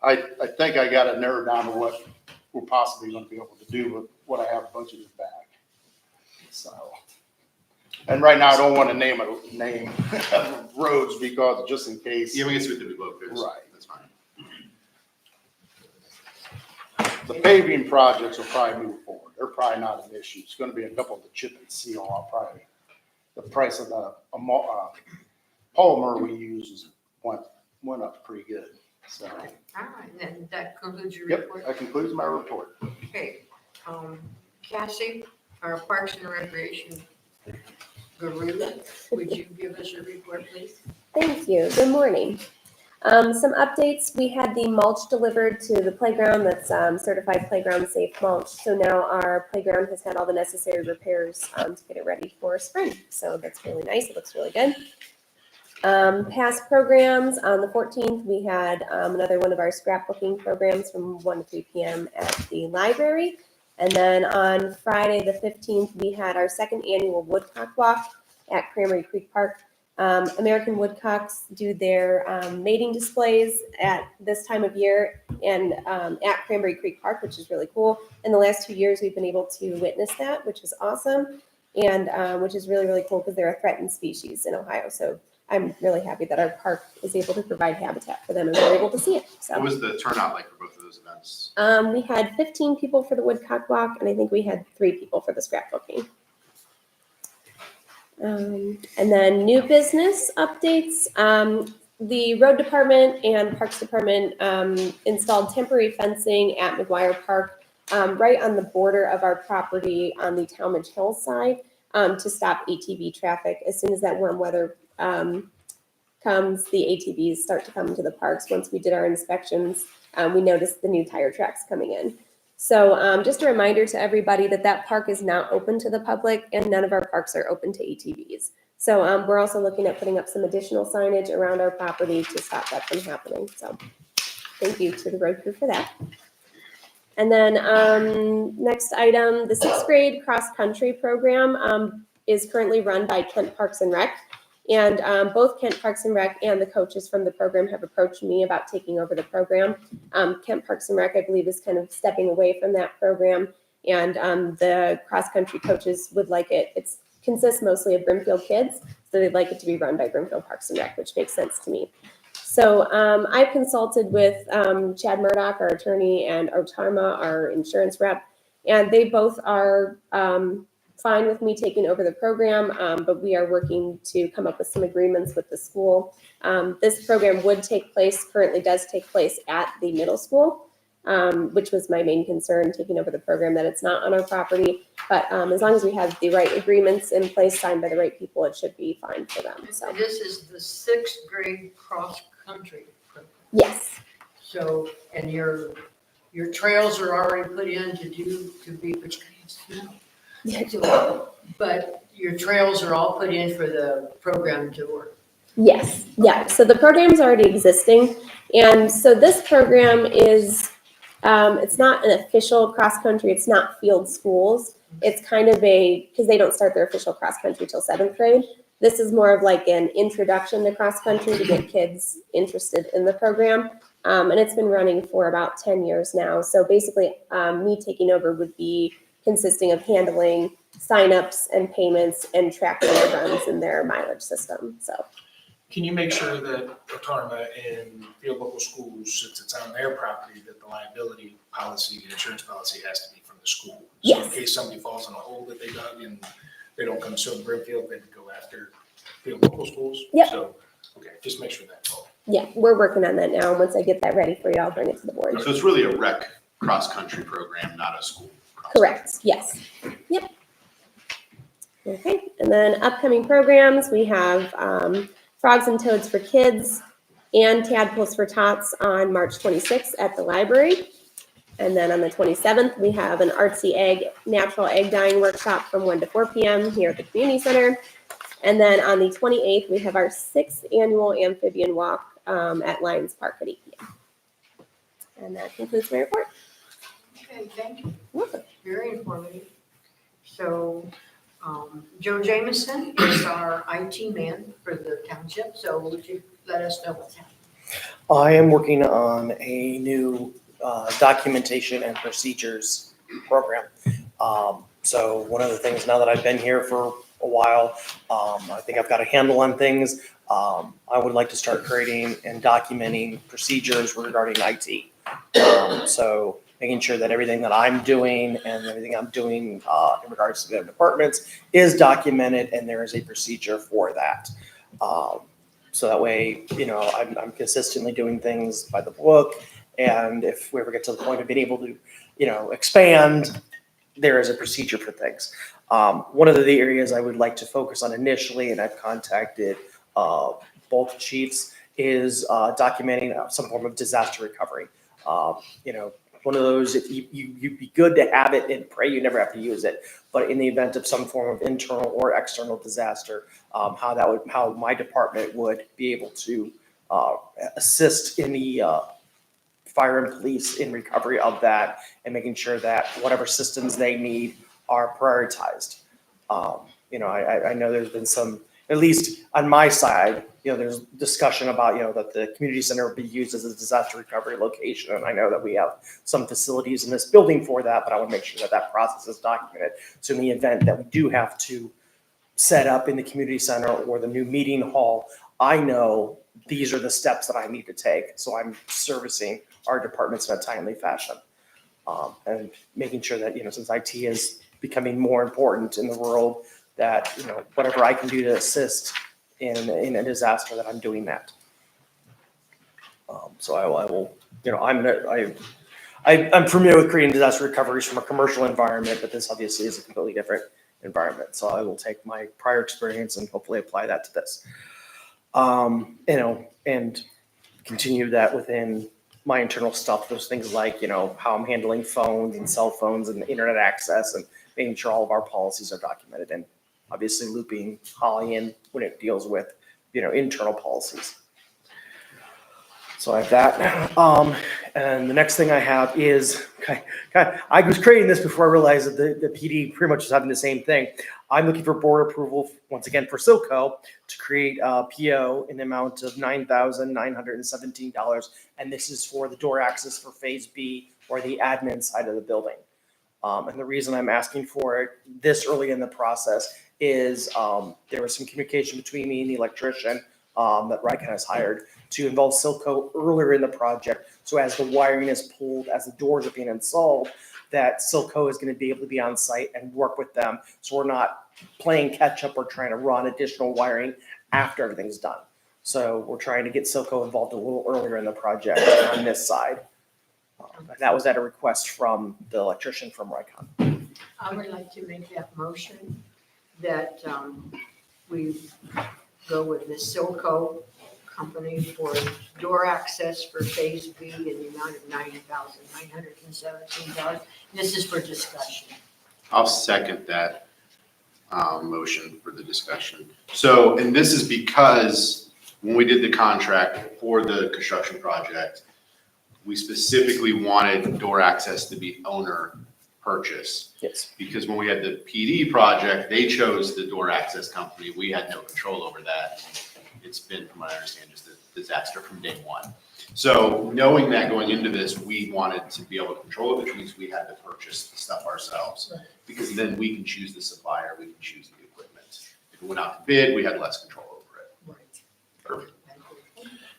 I think I got it narrowed down to what we're possibly gonna be able to do with what I have budgeted back. So, and right now I don't want to name roads because just in case. Yeah, we can see what the below is. Right. That's fine. The paving projects will probably move forward. They're probably not an issue. It's gonna be a couple of the chip and seal. I'll probably, the price of the polymer we use went up pretty good. So, All right, then that concludes your yep, report. that concludes my report. Okay, Cassie, our Parks and Recreation guru, would you give us your report, please? Thank you. Good morning. Some updates. We had the mulch delivered to the playground. That's certified playground safe mulch. So now our playground has had all the necessary repairs to get it ready for spring. So that's really nice. It looks really good. Past programs, on the 14th, we had another one of our scrapbooking programs from 1 to 3 p.m. at the library. And then on Friday, the 15th, we had our second annual Woodcock Walk at Cranberry Creek Park. American woodcocks do their mating displays at this time of year and at Cranberry Creek Park, which is really cool. In the last 2 years, we've been able to witness that, which is awesome, and which is really, really cool because they're a threatened species in Ohio. So I'm really happy that our park is able to provide habitat for them and we're able to see it. So What was the turnout like for both of those events? we had 15 people for the Woodcock Walk, and I think we had 3 people for the scrapbooking. And then new business updates. The road department and parks department installed temporary fencing at McGuire Park, right on the border of our property on the Talmadge Hill side, to stop ATV traffic. As soon as that warm weather comes, the ATVs start to come into the parks. Once we did our inspections, we noticed the new tire tracks coming in. So just a reminder to everybody that that park is not open to the public and none of our parks are open to ATVs. So we're also looking at putting up some additional signage around our property to stop that from happening. So thank you to the road crew for that. And then next item, the 6th grade cross-country program is currently run by Kent Parks and Rec. And both Kent Parks and Rec and the coaches from the program have approached me about taking over the program. Kent Parks and Rec, I believe, is kind of stepping away from that program. And the cross-country coaches would like it. It consists mostly of Brimfield kids, so they'd like it to be run by Brimfield Parks and Rec, which makes sense to me. So I've consulted with Chad Murdoch, our attorney, and Otarma, our insurance rep, and they both are fine with me taking over the program, but we are working to come up with some agreements with the school. This program currently does take place at the middle school, which was my main concern, taking over the program, that it's not on our property. But as long as we have the right agreements in place, signed by the right people, it should be fine for them. So This is the 6th grade cross-country program. yes. So, and your trails are already put in to be, which creates snow. But your trails are all put in for the program to work. Yes, yeah. So the program's already existing. And so this program is, it's not an official cross-country, it's not field schools. It's kind of because they don't start their official cross-country till 7th grade. This is more of like an introduction to cross-country to get kids interested in the program. And it's been running for about 10 years now. So basically, me taking over would be consisting of handling signups and payments and tracking their runs in their mileage system. So Can you make sure that Otarma and field local schools, since it's on their property, that the liability policy, the insurance policy has to be from the school? So yes. in case somebody falls in a hole that they dug and they don't come sue Brimfield, they go after field local schools? Yep. So, okay, just make sure that's all. Yeah, we're working on that now. Once I get that ready for you, I'll bring it to the board. So it's really a rec cross-country program, not a school. Correct, yes. Yep. Okay, and then upcoming programs, we have Frogs and Toads for Kids and Tadpoles for Tots on March 26th at the library. And then on the 27th, we have an artsy natural egg dyeing workshop from 1 to 4 p.m. here at the community center. And then on the 28th, we have our 6th annual amphibian walk at Lions Park at 8 p.m. And that concludes my report. Okay, thank you. Welcome. Very informative. So Joe Jameson is our IT man for the township. So would you let us know what's happening? I am working on a new documentation and procedures program. So one of the things now that I've been here for a while, I think I've got a handle on things. I would like to start creating and documenting procedures regarding IT. So making sure that everything that I'm doing and everything I'm doing in regards to the departments is documented and there is a procedure for that. So that way, I'm consistently doing things by the book. And if we ever get to the point of being able to, expand, there is a procedure for things. One of the areas I would like to focus on initially, and I've contacted both chiefs, is documenting some form of disaster recovery. One of those, if you'd be good to have it and pray you never have to use it. But in the event of some form of internal or external disaster, how my department would be able to assist in the fire and police in recovery of that, and making sure that whatever systems they need are prioritized. I know there's been some, at least on my side, there's discussion about, that the community center will be used as a disaster recovery location. And I know that we have some facilities in this building for that, but I want to make sure that that process is documented. So in the event that we do have to set up in the community center or the new meeting hall, I know these are the steps that I need to take. So I'm servicing our departments in a timely fashion. And making sure that, since IT is becoming more important in the world, that, whatever I can do to assist in a disaster, that I'm doing that. So I will, I'm familiar with creating disaster recoveries from a commercial environment, but this obviously is a completely different environment. So I will take my prior experience and hopefully apply that to this. And continue that within my internal stuff, those things like, how I'm handling phones and cell phones and internet access, and making sure all of our policies are documented, and obviously looping Holly in when it deals with, internal policies. So I have that. And the next thing I have is, I was creating this before I realized that the PD pretty much is having the same thing. I'm looking for board approval, once again, for Silco to create a PO in the amount of $9,917. And this is for the door access for Phase B, or the admin side of the building. And the reason I'm asking for it this early in the process is there was some communication between me and the electrician that Ryken has hired to involve Silco earlier in the project. So as the wiring is pulled, as the doors are being installed, that Silco is going to be able to be on site and work with them. So we're not playing catch up or trying to run additional wiring after everything's done. So we're trying to get Silco involved a little earlier in the project on this side. And that was at a request from the electrician from Ryken. I would like to make that motion that we go with the Silco company for door access for Phase B in the amount of $90,917. This is for discussion. I'll second that motion for the discussion. So, and this is because when we did the contract for the construction project, we specifically wanted door access to be owner purchase. Yes. Because when we had the PD project, they chose the door access company. We had no control over that. It's been, from what I understand, just a disaster from day one. So knowing that going into this, we wanted to be able to control it, which means we had to purchase the stuff ourselves. Right. Because then we can choose the supplier, we can choose the equipment. If it went out to bid, we had less control over it. Right. Perfect.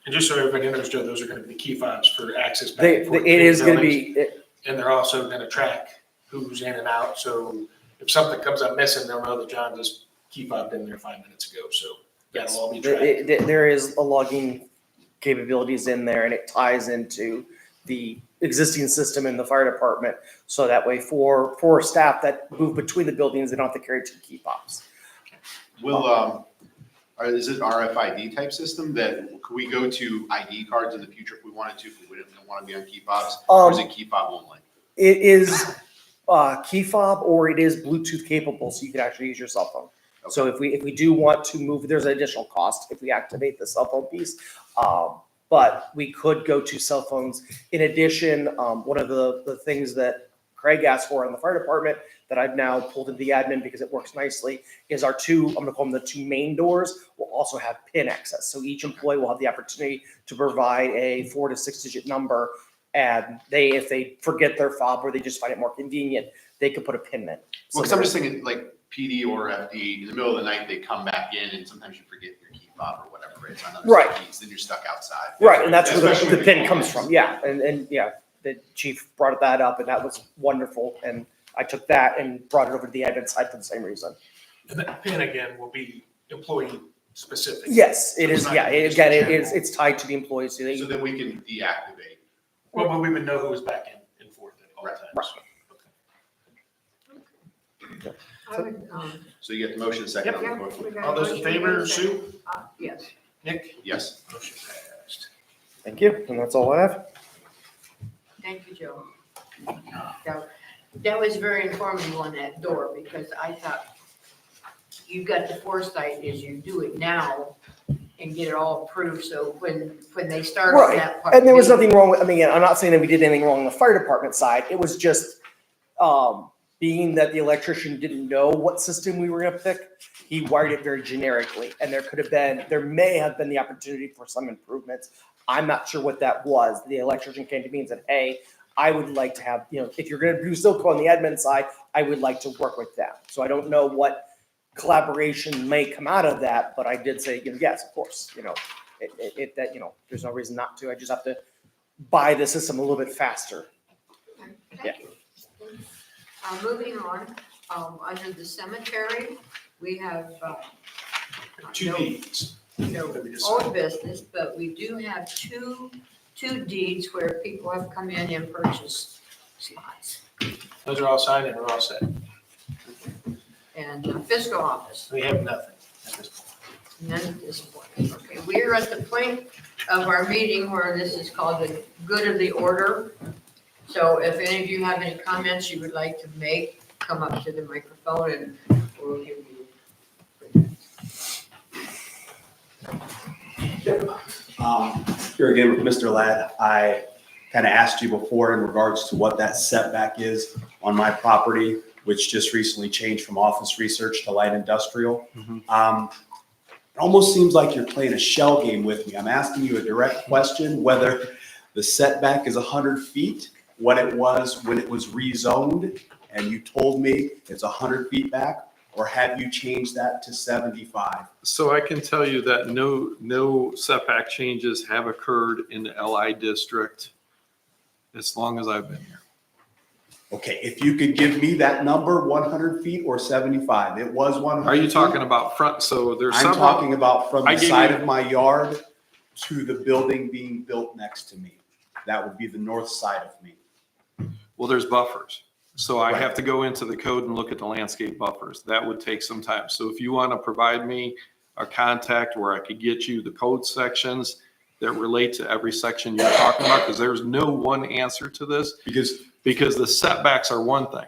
And just so everybody knows, Joe, those are going to be key fobs for access back It and forth is between going to buildings. be, And they're also going to track who's in and out. So if something comes up missing, they'll know that John just key fobbed in there 5 minutes ago. So that'll all be tracked. there is a logging capabilities in there, and it ties into the existing system in the fire department. So that way for staff that move between the buildings, they don't have to carry 2 key fobs. Will, is it an RFID type system that, could we go to ID cards in the future if we wanted to, if we didn't want to be on key fobs? Or is it key fob only? It is key fob, or it is Bluetooth capable, so you can actually use your cell phone. Okay. So if we do want to move, there's an additional cost if we activate the cell phone piece. But we could go to cell phones. In addition, one of the things that Craig asked for in the fire department that I've now pulled into the admin because it works nicely is our two, I'm gonna call them the two main doors, will also have PIN access. So each employee will have the opportunity to provide a 4 to 6 digit number. And if they forget their fob or they just find it more convenient, they could put a PIN in. Well, because I'm just thinking like PD or FD, in the middle of the night, they come back in and sometimes you forget your key fob or whatever, right? It's on another Right. set of keys, then you're stuck outside. Right, and that's where Especially the with PIN the comes phones. from, yeah, and yeah, the chief brought that up, and that was wonderful, and I took that and brought it over to the admin side for the same reason. And that PIN again will be employee specific. Yes, it So it's is, not yeah, gonna be just again, a general. it's tied to the employees, so they, So then we can deactivate. Well, but we would know who was back and forth at all times. I would, So you get the motion second on the Yep, motion. we got a All those in motion, we got favor, a second. Sue? Yes. Nick? Yes. Motion passed. thank you, and that's all I have. Thank you, Joe. That was very informative on that door, because I thought you've got the foresight as you do it now and get it all approved, so when they start on Right, that part. and there was nothing wrong with, I mean, I'm not saying that we did anything wrong on the fire department side, it was just, being that the electrician didn't know what system we were gonna pick, he wired it very generically, and there may have been the opportunity for some improvements. I'm not sure what that was. The electrician came to me and said, hey, I would like to have, if you're gonna do Silco on the admin side, I would like to work with them. So I don't know what collaboration may come out of that, but I did say, yes, of course, there's no reason not to. I just have to buy the system a little bit faster. Yeah. Moving on, under the cemetery, we have, Two deeds. no old business, but we do have two deeds where people have come in and purchased slots. Those are all signed and we're all set. And fiscal office, We have nothing at this point. none at this point. Okay, we're at the point of our meeting where this is called the good of the order. So if any of you have any comments you would like to make, come up to the microphone and we'll give you. Here again with Mr. Ladd, I kind of asked you before in regards to what that setback is on my property, which just recently changed from office research to light industrial. It almost seems like you're playing a shell game with me. I'm asking you a direct question, whether the setback is 100 feet, what it was when it was rezoned, and you told me it's 100 feet back, or have you changed that to 75? So I can tell you that no setback changes have occurred in the LI district as long as I've been here. Okay, if you could give me that number, 100 feet or 75, it was 100. Are you feet. talking about front? So there's I'm some. talking about from I the gave side you- of my yard to the building being built next to me. That would be the north side of me. Well, there's buffers. So I Right. have to go into the code and look at the landscape buffers. That would take some time. So if you want to provide me a contact where I could get you the code sections that relate to every section you're talking about, because there's no one answer to this. Because the setbacks are one thing.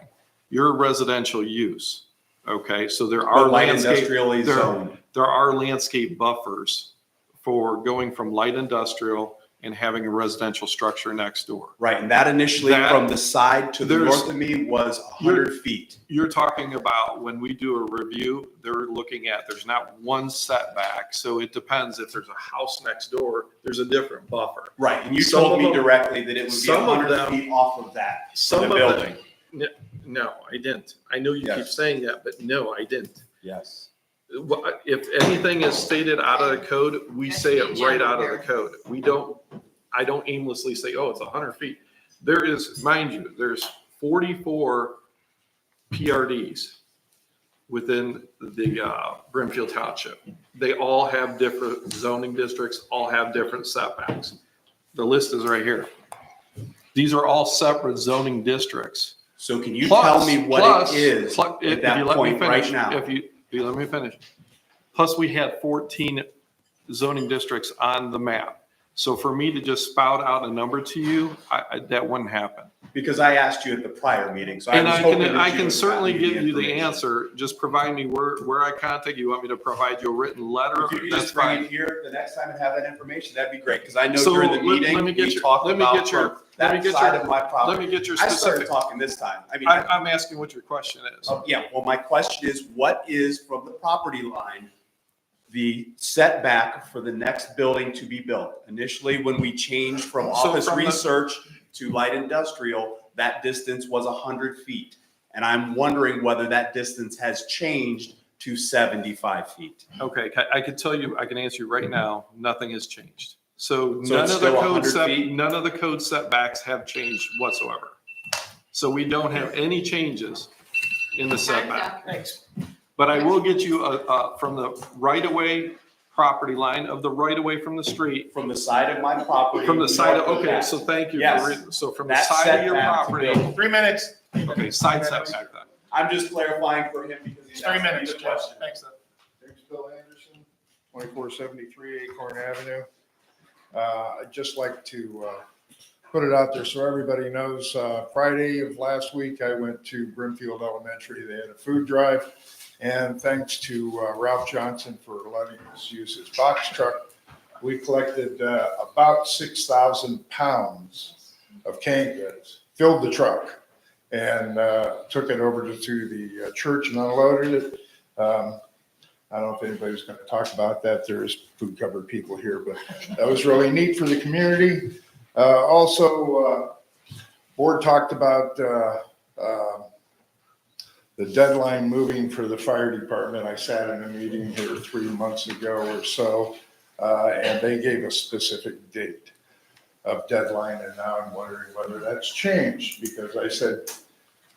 You're a residential use. Okay, so there are But light landscape, industrially zoned. there are landscape buffers for going from light industrial and having a residential structure next door. Right, and that initially from the side to the There's- north of me was 100 feet. You're talking about when we do a review, they're looking at, there's not one setback. So it depends if there's a house next door, there's a different buffer. Right, and you Some told of me them- directly that it would be some of 100 them- feet off of that, Some the of building. them, no, I didn't. I know you keep Yes. saying that, but no, I didn't. Yes. If anything is stated out of the code, we say it right out of the code. I don't aimlessly say, oh, it's 100 feet. There is, mind you, there's 44 PRDs within the Brimfield Township. They all have different zoning districts, all have different setbacks. The list is right here. These are all separate zoning districts. So can you tell me what it is at that point right now? If you let me finish. Plus, we had 14 zoning districts on the map. So for me to just spout out a number to you, that wouldn't happen. Because I asked you at the prior meeting, so I And was I hoping can, that I you can would certainly have gotten me give you the information. answer. Just provide me where I contact you. Want me to provide you a written letter? If you could That's just bring fine. it here the next time and have that information, that'd be great, because I know So during the let meeting, me get we your- talked let me about get your- from let me that get side your- of my property. Let me get your I started specific. talking this time. I mean, I'm asking what your question is. yeah, well, my question is, what is from the property line, the setback for the next building to be built? Initially, when we changed from So office from the- research to light industrial, that distance was 100 feet. And I'm wondering whether that distance has changed to 75 feet. Okay, I can tell you, I can answer you right now, nothing has changed. So So none it's of the still code 100 feet? none of the code setbacks have changed whatsoever. So we don't have any changes in the setback. But I will get you from the right-of-way property line of the right-of-way from the street. From the side of my property. From the side of, north okay, that. so thank you. Yes. So from the That side of your setback to property. build. 3 minutes. Okay, side setback then. I'm just clarifying for him because he's 3 asking me minutes, the Jeff. question. Thanks, though. Name's Bill Anderson, 2473 Acorn Avenue. I'd just like to put it out there so everybody knows. Friday of last week, I went to Brimfield Elementary. They had a food drive. And thanks to Ralph Johnson for letting us use his box truck, we collected about 6,000 pounds of canned goods, filled the truck, and took it over to the church and unloaded it. I don't know if anybody's going to talk about that. There's food covered people here, but that was really neat for the community. Also, board talked about the deadline moving for the fire department. I sat in a meeting here 3 months ago or so, and they gave a specific date of deadline, and now I'm wondering whether that's changed, because I said,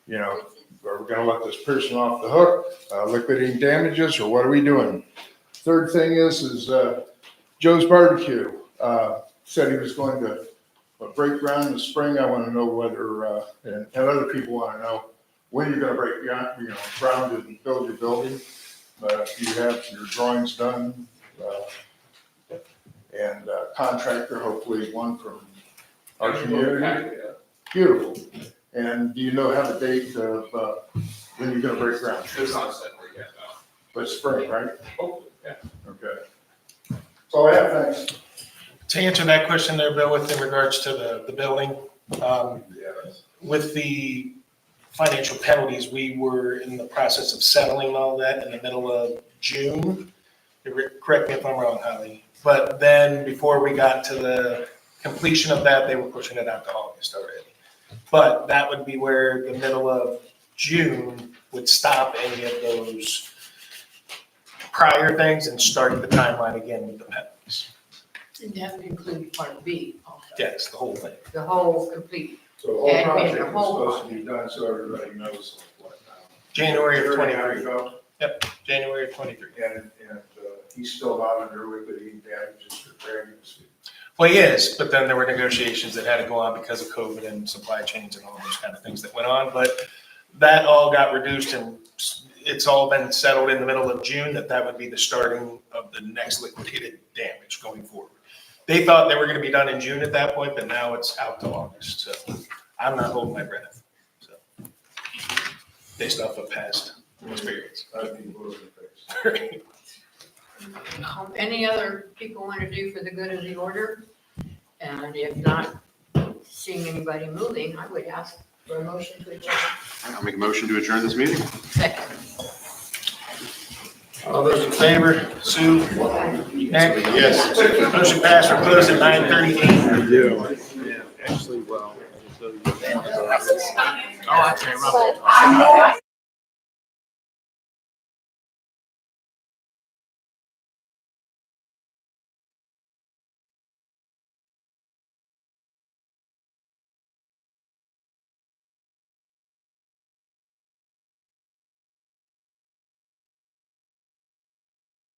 you know, are we gonna let this person off the hook, liquidating damages, or what are we doing? Third thing is Joe's Barbecue, said he was going to break ground in the spring. I wanna know whether, and other people wanna know, when you're gonna break ground and build your building. If you have your drawings done, and contractor, hopefully one from our community. Beautiful. And do you have a date of when you're gonna break ground? It's not set where yet, no. But spring, right? Hopefully, yeah. Okay. That's all I have, thanks. To answer that question there, Bill, with in regards to the building, with the financial penalties, we were in the process of settling all that in the middle of June. Correct me if I'm wrong, Holly. But then before we got to the completion of that, they were pushing it out to August already. But that would be where the middle of June would stop any of those prior things and start the timeline again with the penalties. And that would include part B also. Yes, the whole thing. The whole complete. So the whole admin, project the is whole supposed to be done so everybody knows what now. January of How to 23. go. Yep, January of 23. And he's still not under liquidating damages for dragging his feet. Well, he is, but then there were negotiations that had to go on because of COVID and supply chains and all those kind of things that went on. But that all got reduced, and it's all been settled in the middle of June that would be the starting of the next liquidated damage going forward. They thought they were going to be done in June at that point, but now it's out to August. So I'm not holding my breath. So based off of past experience. Any other people want to do for the good of the order? And if not seeing anybody moving, I would ask for a motion to adjourn. I'll make a motion to adjourn this meeting. Second. All those in favor, Sue? Nick? Yes. Motion passed. We're closed at 9:38. I do. Yeah, actually, well. But